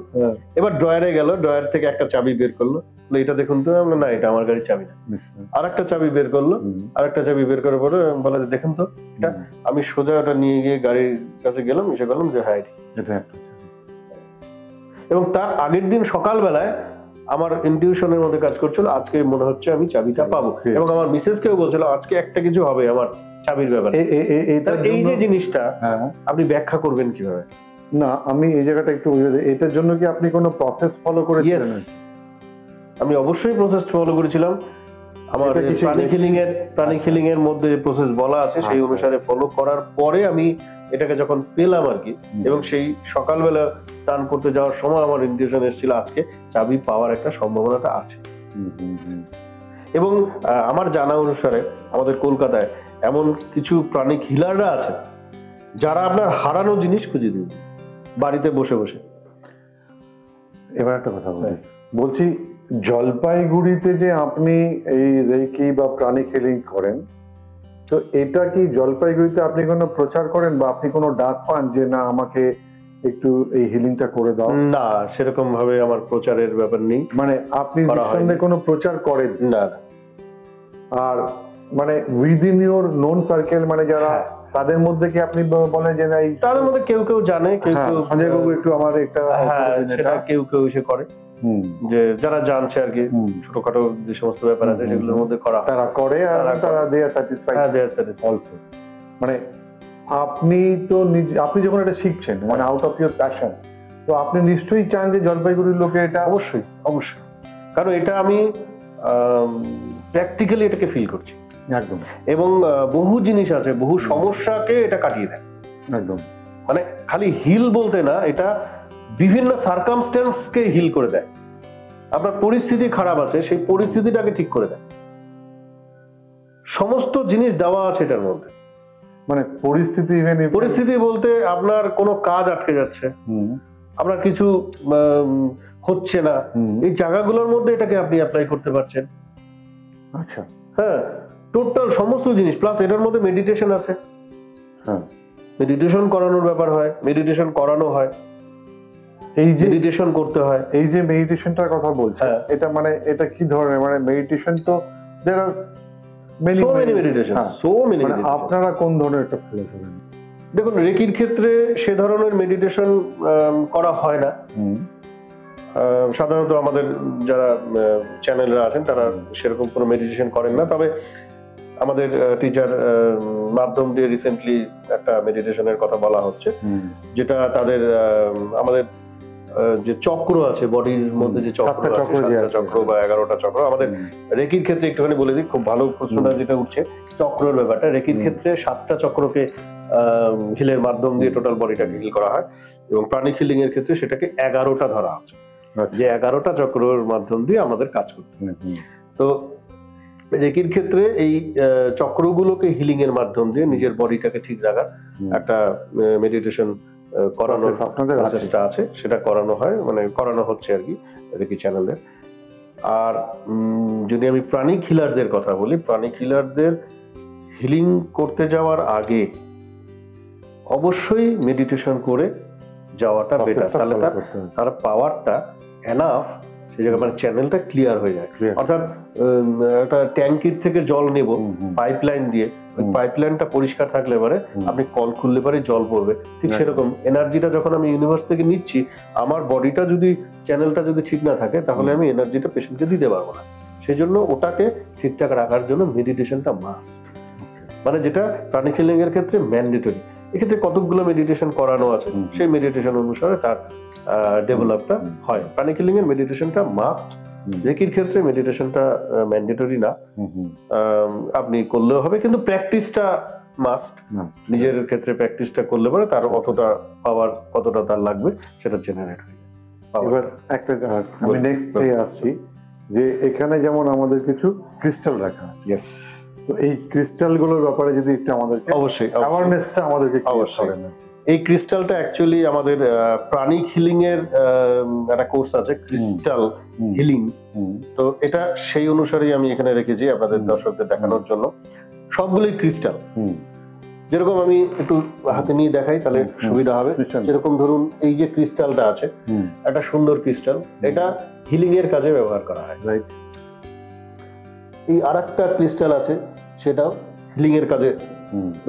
এবার ড্রয়ারে গেল, ড্রয়ার থেকে একটা চাবি বের করলো, এটা দেখুন তো, না এটা আমার গাড়ির চাবি না। আরেকটা চাবি বের করলো, আরেকটা চাবি বের করার পরে বলে দেখেন তো এটা। আমি সোজা ওটা নিয়ে গিয়ে গাড়ির কাছে গেলাম, এসে বললাম যে হ্যাঁ এটা একটা। এবং তার আগের দিন সকালবেলায় আমার ইনটিউশনের মধ্যে কাজ করছিল আজকে মনে হচ্ছে আমি চাবিটা পাবো, এবং আমার মিসেস কেও বলছিল আজকে একটা কিছু হবে আমার চাবির ব্যাপারে। এই যে জিনিসটা আপনি ব্যাখ্যা করবেন কিভাবে? না, আমি এই জায়গাটা একটু এটার জন্য কি আপনি কোনো প্রসেস ফলো করেছিলেন? আমি অবশ্যই প্রসেস ফলো করেছিলাম। আমার প্রাণী হিলিং এর মধ্যে যে প্রসেস বলা আছে সেই অনুসারে ফলো করার পরে আমি এটাকে যখন পেলাম আর কি, এবং সেই সকালবেলা স্নান করতে যাওয়ার সময় আমার ইনটিউশন এসেছিল আজকে চাবি পাওয়ার একটা সম্ভাবনাটা আছে। এবং আমার জানা অনুসারে আমাদের কলকাতায় এমন কিছু প্রাণী হিলাররা আছে যারা আপনার হারানো জিনিস খুঁজে দিবে বাড়িতে বসে বসে। এবার একটা কথা বলছি, জলপাইগুড়িতে যে আপনি এই রেকি বা প্রাণী হিলিং করেন, তো এটা কি জলপাইগুড়িতে আপনি কোনো প্রচার করেন বা আপনি কোনো ডাক পান যে না আমাকে একটু এই হিলিংটা করে দাও? না, সেরকম ভাবে আমার প্রচারের ব্যাপার নেই। মানে আপনি নিঃসন্দেহে কোনো প্রচার করেন না? আর মানে উইদিন ইউর নোন সার্কেল, মানে যারা তাদের মধ্যে কি আপনি বলেন যে না, তাদের মধ্যে কেউ কেউ জানে, কেউ কেউ সঞ্জয় বাবু একটু আমার একটা, সেটা কেউ কেউ এসে করে, যে যারা জানছে আর কি, ছোটখাটো যে সমস্ত ব্যাপার আছে সেগুলোর মধ্যে করা, তারা করে আর তারা দে আর স্যাটিসফাইড অলসো। মানে আপনি তো আপনি যখন এটা শিখছেন মানে আউট অফ ইউর প্যাশন, তো আপনি নিশ্চয়ই চান যে জলপাইগুড়ির লোকে এটা। অবশ্যই অবশ্যই, কারণ এটা আমি প্র্যাকটিক্যালি এটাকে ফিল করছি একদম। এবং বহু জিনিস আছে, বহু সমস্যাকে এটা কাটিয়ে দেয় একদম। মানে খালি হিল বলতে না, এটা বিভিন্ন সার্কামস্টেন্সকে হিল করে দেয়। আপনার পরিস্থিতি খারাপ আছে, সেই পরিস্থিতিটাকে ঠিক করে দেয়। সমস্ত জিনিস দেওয়া আছে এটার মধ্যে। মানে পরিস্থিতি বলতে আপনার কোনো কাজ আটকে যাচ্ছে, আপনার কিছু হচ্ছে না, এই জায়গাগুলোর মধ্যে এটাকে আপনি অ্যাপ্লাই করতে পারছেন। আচ্ছা, হ্যাঁ, টোটাল সমস্ত জিনিস, প্লাস এটার মধ্যে মেডিটেশন আছে। মেডিটেশন করানোর ব্যাপার হয়, মেডিটেশন করানো হয়, এই যে মেডিটেশন করতে হয়। এই যে মেডিটেশনটার কথা বলছেন, এটা মানে এটা কি ধরনের, মানে মেডিটেশন তো there are so many meditation, so many meditation। আপনারা কোন ধরনের একটা ফলো করেন? দেখুন, রেকির ক্ষেত্রে সে ধরনের মেডিটেশন করা হয় না। সাধারণত আমাদের যারা চ্যানেলরা আছেন তারা সেরকম কোনো মেডিটেশন করেন না। তবে আমাদের টিচার মাধ্যম দিয়ে রিসেন্টলি একটা মেডিটেশনের কথা বলা হচ্ছে, যেটা তাদের আমাদের যে চক্র আছে, বডির মধ্যে যে চক্র আছে, 7টা চক্র বা 11টা চক্র, আমাদের রেকির ক্ষেত্রে একটুখানি বলে দিই, খুব ভালো প্রশ্নটা যেটা উঠছে চক্রের ব্যাপারটা। রেকির ক্ষেত্রে 7টা চক্রকে হিলের মাধ্যম দিয়ে টোটাল বডিটাকে হিল করা হয়, এবং প্রাণী হিলিং এর ক্ষেত্রে সেটাকে 11টা ধরা আছে, যে 11টা চক্রের মাধ্যম দিয়ে আমাদের কাজ করতে হয়। তো রেকির ক্ষেত্রে এই চক্রগুলোকে হিলিং এর মাধ্যম দিয়ে নিজের বডিটাকে ঠিক রাখার একটা মেডিটেশন করানোর চেষ্টা আছে, সেটা করানো হয়, মানে করানো হচ্ছে আর কি রেকি চ্যানেলে। আর যদি আমি প্রাণী হিলারদের কথা বলি, প্রাণী হিলারদের হিলিং করতে যাওয়ার আগে অবশ্যই মেডিটেশন করে যাওয়াটা বেটার, তাহলে তার পাওয়ারটা এনাফ সেই জায়গায় মানে চ্যানেলটা ক্লিয়ার হয়ে যায়। অর্থাৎ একটা ট্যাঙ্কির থেকে জল নেব পাইপলাইন দিয়ে, ওই পাইপলাইনটা পরিষ্কার থাকলে পরে আপনি কল খুললে পরে জল পড়বে, ঠিক সেরকম এনার্জিটা যখন আমি ইউনিভার্স থেকে নিচ্ছি, আমার বডিটা যদি চ্যানেলটা যদি ঠিক না থাকে তাহলে আমি এনার্জিটা পেশেন্টকে দিতে পারবো না। সেই জন্য ওটাকে ঠিকঠাক রাখার জন্য মেডিটেশনটা মাস্ট, মানে যেটা প্রাণী হিলিং এর ক্ষেত্রে ম্যান্ডেটরি। এক্ষেত্রে কতগুলো মেডিটেশন করানো আছে, সেই মেডিটেশন অনুসারে তার ডেভেলপটা হয়। প্রাণী হিলিং এর মেডিটেশনটা মাস্ট, রেকির ক্ষেত্রে মেডিটেশনটা ম্যান্ডেটরি না, আপনি করলেও হবে, কিন্তু প্র্যাকটিসটা মাস্ট। নিজের ক্ষেত্রে প্র্যাকটিসটা করলে পরে তার অতটা পাওয়ার কতটা তার লাগবে সেটা জেনারেট হয়ে যায়। এবার একটা আমি নেক্সট পেয়ে আসছি, যে এখানে যেমন আমাদের কিছু ক্রিস্টাল রাখা আছে, ইয়েস, তো এই ক্রিস্টাল গুলোর ব্যাপারে যদি একটু আমাদেরকে অবশ্যই অ্যাওয়ারনেসটা আমাদেরকে অবশ্যই। এই ক্রিস্টালটা অ্যাকচুয়ালি আমাদের প্রাণী হিলিং এর একটা কোর্স আছে, ক্রিস্টাল হিলিং। তো এটা সেই অনুসারেই আমি এখানে রেখেছি আপনাদের দর্শকদের দেখানোর জন্য। সবগুলোই ক্রিস্টাল, যেরকম আমি একটু হাতে নিয়ে দেখাই তাহলে সুবিধা হবে। যেরকম ধরুন এই যে ক্রিস্টালটা আছে, একটা সুন্দর ক্রিস্টাল, এটা হিলিং এর কাজে ব্যবহার করা হয়, রাইট? এই আরেকটা ক্রিস্টাল আছে, সেটাও হিলিং এর কাজে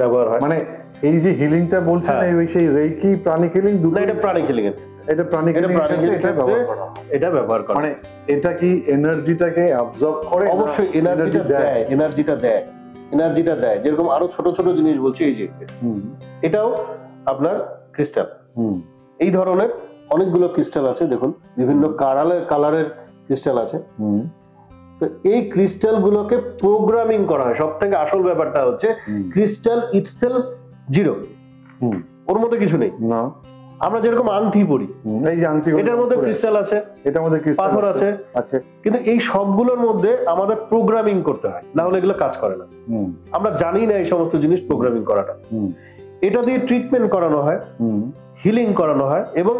ব্যবহার হয়। মানে এই যে হিলিংটা বলছেন এই সেই রেকি প্রাণিক হিলিং দুটো, না এটা প্রাণিক হিলিং এর, এটা প্রাণিক হিলিং এটা ব্যবহার করা মানে এটা কি এনার্জিটাকে অ্যাবজর্ব করে? অবশ্যই এনার্জিটা দেয় যেরকম আরো ছোট ছোট জিনিস বলছি এই যে এটাও আপনার ক্রিস্টাল। এই ধরনের অনেকগুলো ক্রিস্টাল আছে, দেখুন বিভিন্ন কালারের ক্রিস্টাল আছে। তো এই ক্রিস্টাল গুলোকে প্রোগ্রামিং করা হয়। সব থেকে আসল ব্যাপারটা হচ্ছে ক্রিস্টাল ইটসেলফ জিরো, ওর মধ্যে কিছু নেই। না, আমরা যেরকম আংটি পরি, এই যে আংটি, এটার মধ্যে ক্রিস্টাল আছে, এটার মধ্যে পাথর আছে, কিন্তু এই সবগুলোর মধ্যে আমাদের প্রোগ্রামিং করতে হয়, না হলে এগুলো কাজ করে না। আমরা জানি না এই সমস্ত জিনিস প্রোগ্রামিং করাটা। এটা দিয়ে ট্রিটমেন্ট করানো হয়, হিলিং করানো হয়। এবং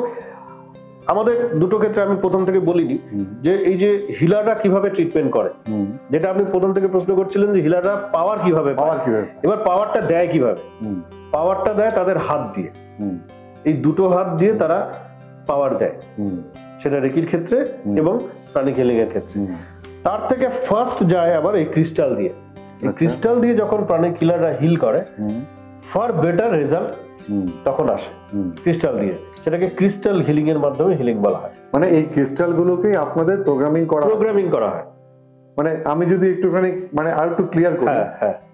আমাদের দুটো ক্ষেত্রে আমি প্রথম থেকে বলিনি যে এই যে হিলাররা কিভাবে ট্রিটমেন্ট করে, যেটা আপনি প্রথম থেকে প্রশ্ন করছিলেন যে হিলাররা পাওয়ার কিভাবে, এবার পাওয়ারটা দেয় কিভাবে? পাওয়ারটা দেয় তাদের হাত দিয়ে, এই দুটো হাত দিয়ে তারা পাওয়ার দেয়, সেটা রেকির ক্ষেত্রে এবং প্রাণিক হিলিং এর ক্ষেত্রে। তার থেকে ফার্স্ট যায় আবার এই ক্রিস্টাল দিয়ে। এই ক্রিস্টাল দিয়ে যখন প্রাণিক হিলাররা হিল করে, ফর বেটার রেজাল্ট তখন আসে ক্রিস্টাল দিয়ে, সেটাকে ক্রিস্টাল হিলিং এর মাধ্যমে হিলিং বলা হয়। মানে এই ক্রিস্টাল গুলোকে আপনাদের প্রোগ্রামিং করা হয়। মানে আমি যদি একটুখানি মানে আর একটু ক্লিয়ার করি,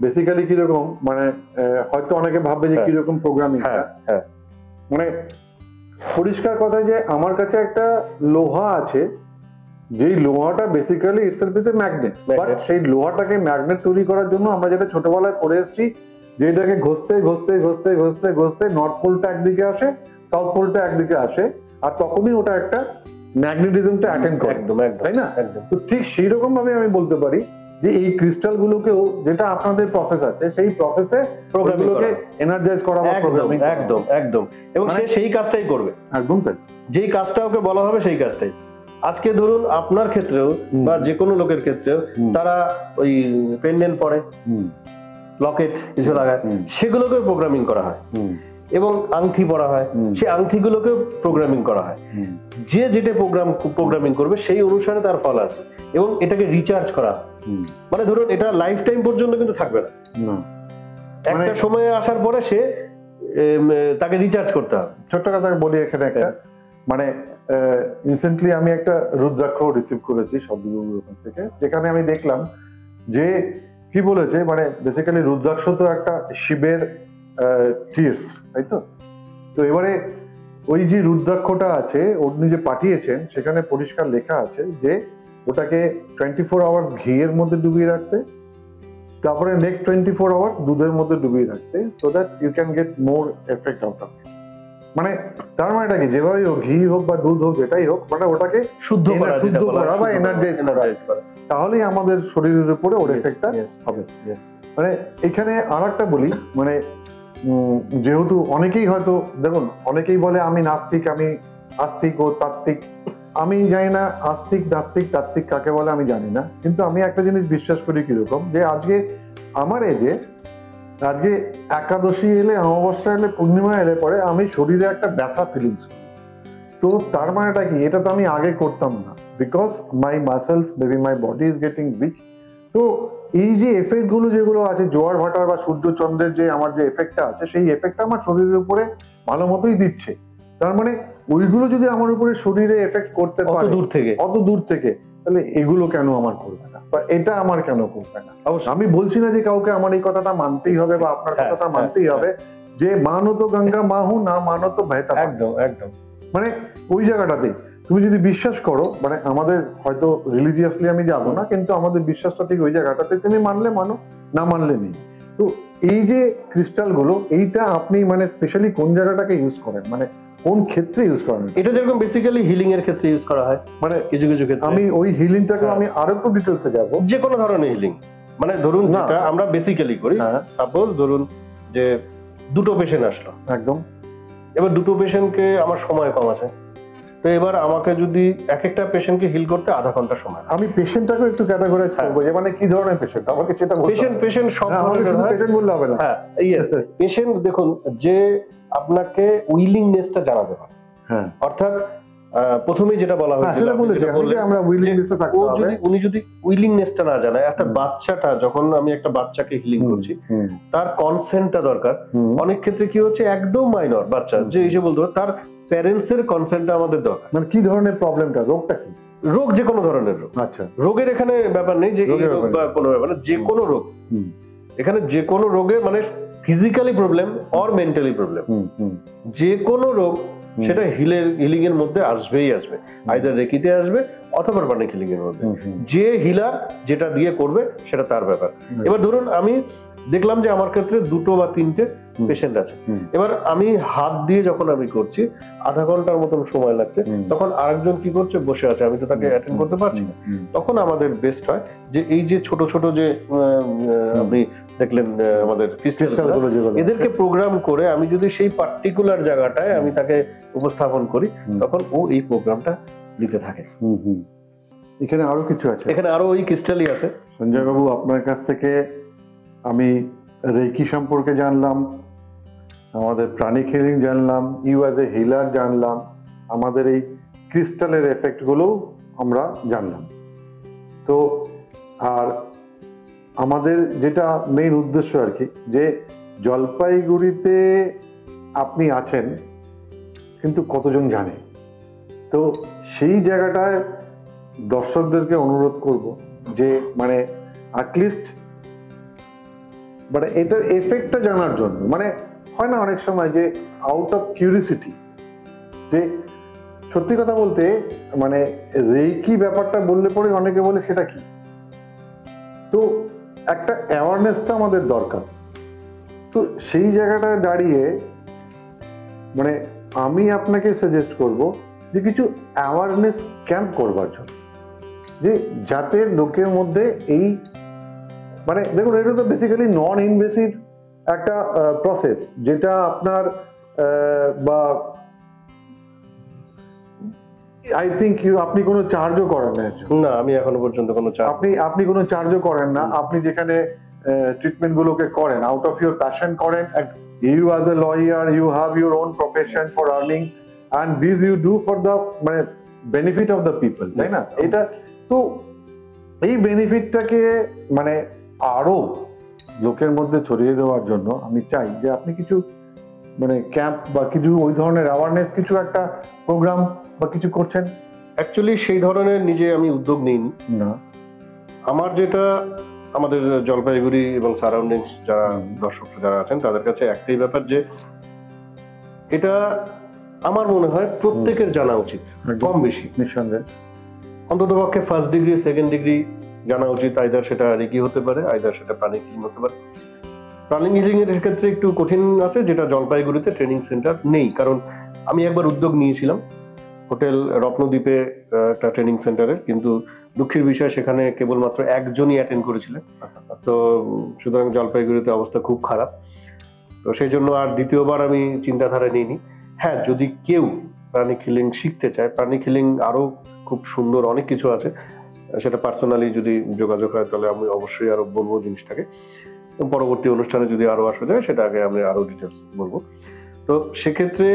বেসিক্যালি কিরকম, মানে হয়তো অনেকে ভাববে যে কিরকম প্রোগ্রামিং, মানে পরিষ্কার কথা যে আমার কাছে একটা লোহা আছে, যেই লোহাটা basically itself is a magnet, but সেই লোহাটাকে ম্যাগনেট তৈরি করার জন্য আমরা যেটা ছোটবেলায় পড়ে এসেছি, যেটাকে ঘষতে ঘষতে ঘষতে ঘষতে ঘষতে নর্থ পোলটা একদিকে আসে, সাউথ পোলটা একদিকে আসে, আর তখনই ওটা একটা ম্যাগনেটিজমটা অ্যাটেন্ড করে, তাই না? তো ঠিক সেই রকম ভাবে আমি বলতে পারি যে এই ক্রিস্টাল গুলোকেও, যেটা আপনাদের প্রসেস আছে, সেই প্রসেসে প্রোগ্রামগুলোকে এনার্জাইজ করা বা প্রোগ্রামিং, একদম এবং সে সেই কাজটাই করবে, একদম তাই, যেই কাজটা ওকে বলা হবে সেই কাজটাই। আজকে ধরুন আপনার ক্ষেত্রেও বা যে কোনো লোকের ক্ষেত্রেও তারা ওই পেন্ডেন্ট পরে, লকেট কিছু লাগায়, সেগুলোকে প্রোগ্রামিং করা হয়। এবং আংটি পরা হয়, সেই আংটিগুলোকেও প্রোগ্রামিং করা হয়। যে যেটা প্রোগ্রামিং করবে সেই অনুসারে তার ফল আসবে। এবং এটাকে রিচার্জ করা হয়, মানে ধরুন এটা লাইফ টাইম পর্যন্ত কিন্তু থাকবে না, একটা সময়ে আসার পরে সে তাকে রিচার্জ করতে হবে। ছোট্ট কথা বলি এখানে একটা, মানে রিসেন্টলি আমি একটা রুদ্রাক্ষ রিসিভ করেছি সদ্গুরুর ওখান থেকে, যেখানে আমি দেখলাম যে কি বলেছে, মানে বেসিক্যালি রুদ্রাক্ষ তো একটা শিবের টিয়ার্স, তাই তো? তো এবারে ওই যে রুদ্রাক্ষটা আছে উনি যে পাঠিয়েছেন, সেখানে পরিষ্কার লেখা আছে যে ওটাকে 24 আওয়ার্স ঘিয়ের মধ্যে ডুবিয়ে রাখতে, তারপরে নেক্সট 24 আওয়ার্স দুধের মধ্যে ডুবিয়ে রাখতে, so that you can get more effect out of it. মানে তার মানেটা কি, যেভাবেই হোক, ঘি হোক বা দুধ হোক, যেটাই হোক, মানে ওটাকে শুদ্ধ করা বা এনার্জাইজ করা, তাহলেই আমাদের শরীরের উপরে ওর এফেক্টটা হবে। মানে এখানে আর একটা বলি, মানে যেহেতু অনেকেই হয়তো দেখুন, অনেকেই বলে আমি নাস্তিক, আমি আস্তিক ও তাত্ত্বিক। আমি জানি না আস্তিক, নাস্তিক, তাত্ত্বিক কাকে বলে আমি জানি না, কিন্তু আমি একটা জিনিস বিশ্বাস করি কিরকম, যে আজকে আমার এজে, আজকে একাদশী এলে, অমাবস্যা এলে, পূর্ণিমা এলে পরে আমি শরীরে একটা ব্যথা ফিলিংস, তো তার মানেটা কি, এটা তো আমি আগে করতাম না, because my muscles, maybe my body is getting weak. তো এই যে এফেক্ট গুলো যেগুলো আছে, জোয়ার ভাটার বা সূর্য চন্দ্রের যে আমার যে এফেক্টটা আছে, সেই এফেক্টটা আমার শরীরের উপরে ভালো মতোই দিচ্ছে। তার মানে ওইগুলো যদি আমার উপরে শরীরে এফেক্ট করতে পারে অত দূর থেকে, তাহলে এগুলো কেন আমার করবে না, বা এটা আমার কেন করবে না? আমি বলছি না যে কাউকে আমার এই কথাটা মানতেই হবে বা আপনার কথাটা মানতেই হবে, যে মানো তো গঙ্গা মাহু, না মানো তো বেহতা। একদম একদম, মানে ওই জায়গাটাতে তুমি যদি বিশ্বাস করো, মানে আমাদের হয়তো রিলিজিয়াসলি আমি যাবো না, কিন্তু আমাদের বিশ্বাসটা ঠিক ওই জায়গাটাতে, তুমি মানলে মানো, না মানলে নেই। তো এই যে ক্রিস্টাল গুলো, এইটা আপনি মানে স্পেশালি কোন জায়গাটাকে ইউজ করেন, মানে কোন ক্ষেত্রে ইউজ করেন? এটা যেরকম বেসিক্যালি হিলিং এর ক্ষেত্রে ইউজ করা হয়, মানে কিছু কিছু ক্ষেত্রে। আমি ওই হিলিংটাকে আমি আরো একটু ডিটেলসে যাব। যে কোনো ধরনের হিলিং, মানে ধরুন যেটা আমরা বেসিক্যালি করি, সাপোজ ধরুন যে দুটো পেশেন্ট আসলো, একদম, এবার দুটো পেশেন্টকে আমার সময় কম আছে, তো এবার আমাকে যদি এক একটা পেশেন্টকে হিল করতে আধা ঘন্টা সময়, আমি পেশেন্টটাকে একটু ক্যাটাগরাইজ করব, যে মানে কি ধরনের পেশেন্ট, আমাকে সেটা বলতে হবে। পেশেন্ট সব ধরনের পেশেন্ট বললে হবে না। হ্যাঁ, ইয়েস, পেশেন্ট দেখুন, যে আপনাকে উইলিংনেসটা জানাতে পারে, অর্থাৎ প্রথমেই যেটা বলা হয়েছিল, সেটা আপনি বলেছি যেটা বললেন, আমরা উইলিংনেসটা থাকতে ও হবে। উনি যদি উইলিংনেসটা না জানায়, একটা বাচ্চাটা যখন আমি একটা বাচ্চাকে হিলিং করছি, তার কনসেন্টটা দরকার। অনেক ক্ষেত্রে কি হচ্ছে, একদম মাইনর বাচ্চা যে এসে বলতে পারে, তার প্যারেন্টস এর কনসেন্টটা আমাদের দরকার। মানে কি ধরনের প্রবলেমটা, রোগটা কি? রোগ যে কোনো ধরনের রোগ। আচ্ছা, রোগের এখানে ব্যাপার নেই যে এই রোগ বা কোনো ব্যাপার না, যে কোনো রোগ। এখানে যে কোনো রোগে মানে physically problem or mentally problem, যে কোনো রোগ সেটা হিলিং এর মধ্যে আসবেই আসবে, আইদার রেকিতে আসবে অথবা প্রাণিক হিলিং এর মধ্যে। যে হিলার যেটা দিয়ে করবে সেটা তার ব্যাপার। এবার ধরুন আমি দেখলাম যে আমার ক্ষেত্রে 2 বা 3টে পেশেন্ট আছে, এবার আমি হাত দিয়ে যখন আমি করছি আধা ঘন্টার মতন সময় লাগছে, তখন আরেকজন কি করছে, বসে আছে, আমি তো তাকে অ্যাটেন্ড করতে পারছি না। তখন আমাদের বেস্ট হয় যে এই যে ছোট ছোট যে আপনি দেখলেন আমাদের ক্রিস্টালগুলো, এদেরকে প্রোগ্রাম করে আমি যদি সেই পার্টিকুলার জায়গাটায় আমি তাকে উপস্থাপন করি, তখন ও এই প্রোগ্রামটা নিতে থাকে। এখানে আরো কিছু আছে, এখানে আরো ওই ক্রিস্টালই আছে। সঞ্জয় বাবু, আপনার কাছ থেকে আমি রেকি সম্পর্কে জানলাম, আমাদের প্রাণিক হিলিং জানলাম, ইউ অ্যাজ এ হিলার জানলাম, আমাদের এই ক্রিস্টালের এফেক্ট গুলোও আমরা জানলাম। তো আর আমাদের যেটা মেইন উদ্দেশ্য আর কি, যে জলপাইগুড়িতে আপনি আছেন কিন্তু কতজন জানে, তো সেই জায়গাটায় দর্শকদেরকে অনুরোধ করব যে মানে অ্যাটলিস্ট মানে এটার এফেক্টটা জানার জন্য, মানে হয় না অনেক সময় যে আউট অফ কিউরিসিটি, যে সত্যি কথা বলতে মানে রেকি ব্যাপারটা বললে পরে অনেকে বলে সেটা কি, তো একটা অ্যাওয়ারনেসটা আমাদের দরকার। তো সেই জায়গাটায় দাঁড়িয়ে মানে আমি আপনাকে সাজেস্ট করব যে কিছু অ্যাওয়ারনেস ক্যাম্প করবার জন্য, যে যাতে লোকের মধ্যে এই মানে দেখুন এটা তো বেসিক্যালি নন ইনভেসিভ একটা প্রসেস, যেটা আপনার বা আই থিঙ্ক আপনি কোনো চার্জও করেন না। না, আমি এখনো পর্যন্ত কোনো আপনি কোনো চার্জও করেন না। আপনি যেখানে ট্রিটমেন্ট গুলোকে করেন আউট অফ ইউর প্যাশন করেন। You as a lawyer you have your own profession for earning and this you do for the মানে বেনিফিট অফ দ্য পিপল, তাই না? এটা তো এই বেনিফিটটাকে মানে আরো লোকের মধ্যে ছড়িয়ে দেওয়ার জন্য আমি চাই যে আপনি কিছু মানে ক্যাম্প বা কিছু ওই ধরনের অ্যাওয়ারনেস কিছু একটা প্রোগ্রাম বা কিছু করছেন। অ্যাকচুয়ালি সেই ধরনের নিজে আমি উদ্যোগ নিইনি না। আমার যেটা আমাদের জলপাইগুড়ি এবং সারাউন্ডিংস যারা দর্শক যারা আছেন তাদের কাছে একটাই ব্যাপার, যে এটা আমার মনে হয় প্রত্যেকের জানা উচিত, কম বেশি নিঃসন্দেহে, অন্তত পক্ষে ফার্স্ট ডিগ্রি সেকেন্ড ডিগ্রি জানা উচিত। আইদার সেটা রেকি হতে পারে, আইদার সেটা প্রাণিক হিলিং হতে পারে। প্রাণিক হিলিং এর ক্ষেত্রে একটু কঠিন আছে, যেটা জলপাইগুড়িতে ট্রেনিং সেন্টার নেই। কারণ আমি একবার উদ্যোগ নিয়েছিলাম হোটেল রত্নদ্বীপে একটা ট্রেনিং সেন্টারে, কিন্তু দুঃখের বিষয় সেখানে কেবলমাত্র একজনই অ্যাটেন্ড করেছিলেন। তো সুতরাং জলপাইগুড়িতে অবস্থা খুব খারাপ, তো সেই জন্য আর দ্বিতীয়বার আমি চিন্তাধারা নিইনি। হ্যাঁ, যদি কেউ প্রাণিক হিলিং শিখতে চায়, প্রাণিক হিলিং আরো খুব সুন্দর অনেক কিছু আছে, সেটা পার্সোনালি যদি যোগাযোগ হয় তাহলে আমি অবশ্যই আরো বলবো জিনিসটাকে। পরবর্তী অনুষ্ঠানে যদি আরো আসা যায় সেটা আগে আমি আরো ডিটেলস বলবো। তো সেক্ষেত্রে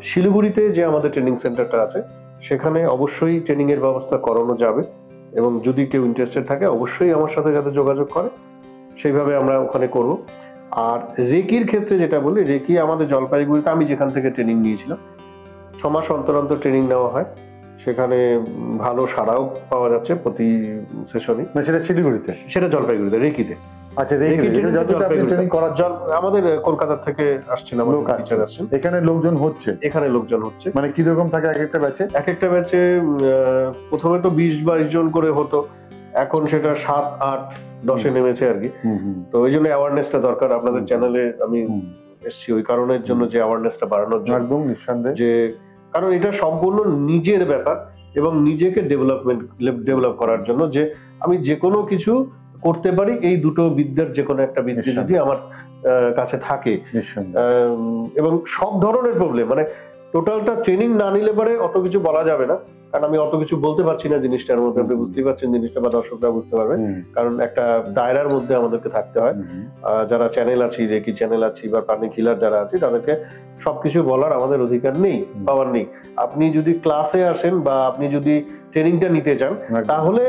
শিলিগুড়িতে যে আমাদের ট্রেনিং সেন্টারটা আছে সেখানে অবশ্যই ট্রেনিং এর ব্যবস্থা করানো যাবে, এবং যদি কেউ ইন্টারেস্টেড থাকে অবশ্যই আমার সাথে যাতে যোগাযোগ করে, সেইভাবে আমরা ওখানে করব। আর রেকির ক্ষেত্রে যেটা বলি, রেকি আমাদের জলপাইগুড়িতে আমি যেখান থেকে ট্রেনিং নিয়েছিলাম 6 মাস অন্তর অন্তর ট্রেনিং নেওয়া হয়, সেখানে ভালো সাড়াও পাওয়া যাচ্ছে প্রতি সেশনে। সেটা শিলিগুড়িতে, সেটা জলপাইগুড়িতে রেকিতে। আচ্ছা, আমাদের কলকাতা থেকে আসছেন, আমাদের টিচার আসছেন, এখানে লোকজন হচ্ছে, এখানে লোকজন হচ্ছে। মানে কি রকম থাকে এক একটা ব্যাচে? এক একটা ব্যাচে প্রথমে তো 20-22 জন করে হতো, এখন সেটা 7-8-10-এ নেমেছে আর কি। তো ওই জন্য অ্যাওয়ারনেসটা দরকার। আপনাদের চ্যানেলে আমি এসেছি ওই কারণের জন্য, যে অ্যাওয়ারনেসটা বাড়ানোর জন্য। একদম নিঃসন্দেহে, যে কারণ এটা সম্পূর্ণ নিজের ব্যাপার এবং নিজেকে ডেভেলপ করার জন্য, যে আমি যে কোনো কিছু করতে পারি, এই দুটো বিদ্যার যে কোনো একটা বিদ্যা যদি আমার কাছে থাকে, এবং সব ধরনের প্রবলেম মানে টোটালটা ট্রেনিং না নিলে পরে অত কিছু বলা যাবে না। কারণ আমি অত কিছু বলতে পারছি না জিনিসটার মধ্যে, আপনি বুঝতেই পারছেন জিনিসটা বা দর্শকরা বুঝতে পারবে, কারণ একটা দায়রার মধ্যে আমাদেরকে থাকতে হয়। যারা চ্যানেল আছি, রেকি চ্যানেল আছি বা প্রাণিক হিলার যারা আছে, তাদেরকে সবকিছু বলার আমাদের অধিকার নেই, পাওয়ার নেই। আপনি যদি ক্লাসে আসেন বা আপনি যদি ট্রেনিংটা নিতে চান, তাহলে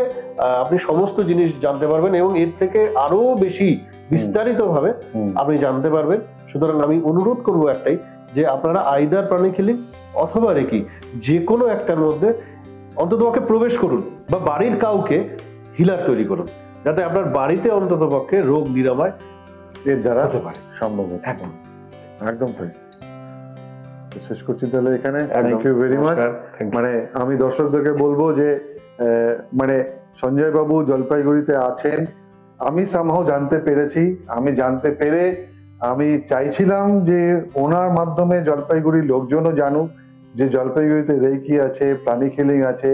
আপনি সমস্ত জিনিস জানতে পারবেন এবং এর থেকে আরো বেশি বিস্তারিত ভাবে আপনি জানতে পারবেন। সুতরাং আমি অনুরোধ করবো একটাই, যে আপনারা আইদার প্রাণিক হিলিং অথবা রেকি যে কোনো একটার মধ্যে অন্ততপক্ষে প্রবেশ করুন বা বাড়ির কাউকে হিলার তৈরি করুন, যাতে আপনার বাড়িতে অন্ততপক্ষে রোগ নিরাময় এর দ্বারা হতে পারে। সম্ভব হতে একদম একদম তাই। শেষ করছি তাহলে এখানে। Thank you very much. মানে আমি দর্শকদেরকে বলবো যে মানে সঞ্জয় বাবু জলপাইগুড়িতে আছেন, আমি সামহাও জানতে পেরেছি। আমি জানতে পেরে আমি চাইছিলাম যে ওনার মাধ্যমে জলপাইগুড়ির লোকজনও জানুক যে জলপাইগুড়িতে রেকি আছে, প্রাণিক হিলিং আছে।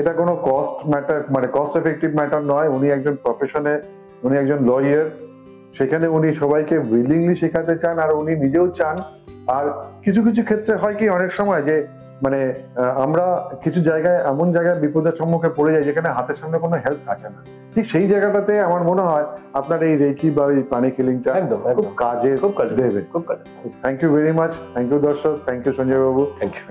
এটা কোনো কস্ট ম্যাটার, মানে কস্ট এফেক্টিভ ম্যাটার নয়। উনি একজন প্রফেশনে, উনি একজন লয়ার, সেখানে উনি সবাইকে উইলিংলি শেখাতে চান আর উনি নিজেও চান। আর কিছু কিছু ক্ষেত্রে হয় কি অনেক সময় যে মানে আমরা কিছু জায়গায় এমন জায়গায় বিপদের সম্মুখে পড়ে যাই যেখানে হাতের সামনে কোনো হেল্প থাকে না, ঠিক সেই জায়গাটাতে আমার মনে হয় আপনার এই রেকি বা এই প্রাণিক হিলিংটা একদম খুব কাজে খুব কাজে দেবে। খুব কাজে। Thank you very much. Thank you দর্শক। Thank you Sanjay babu. Thank you.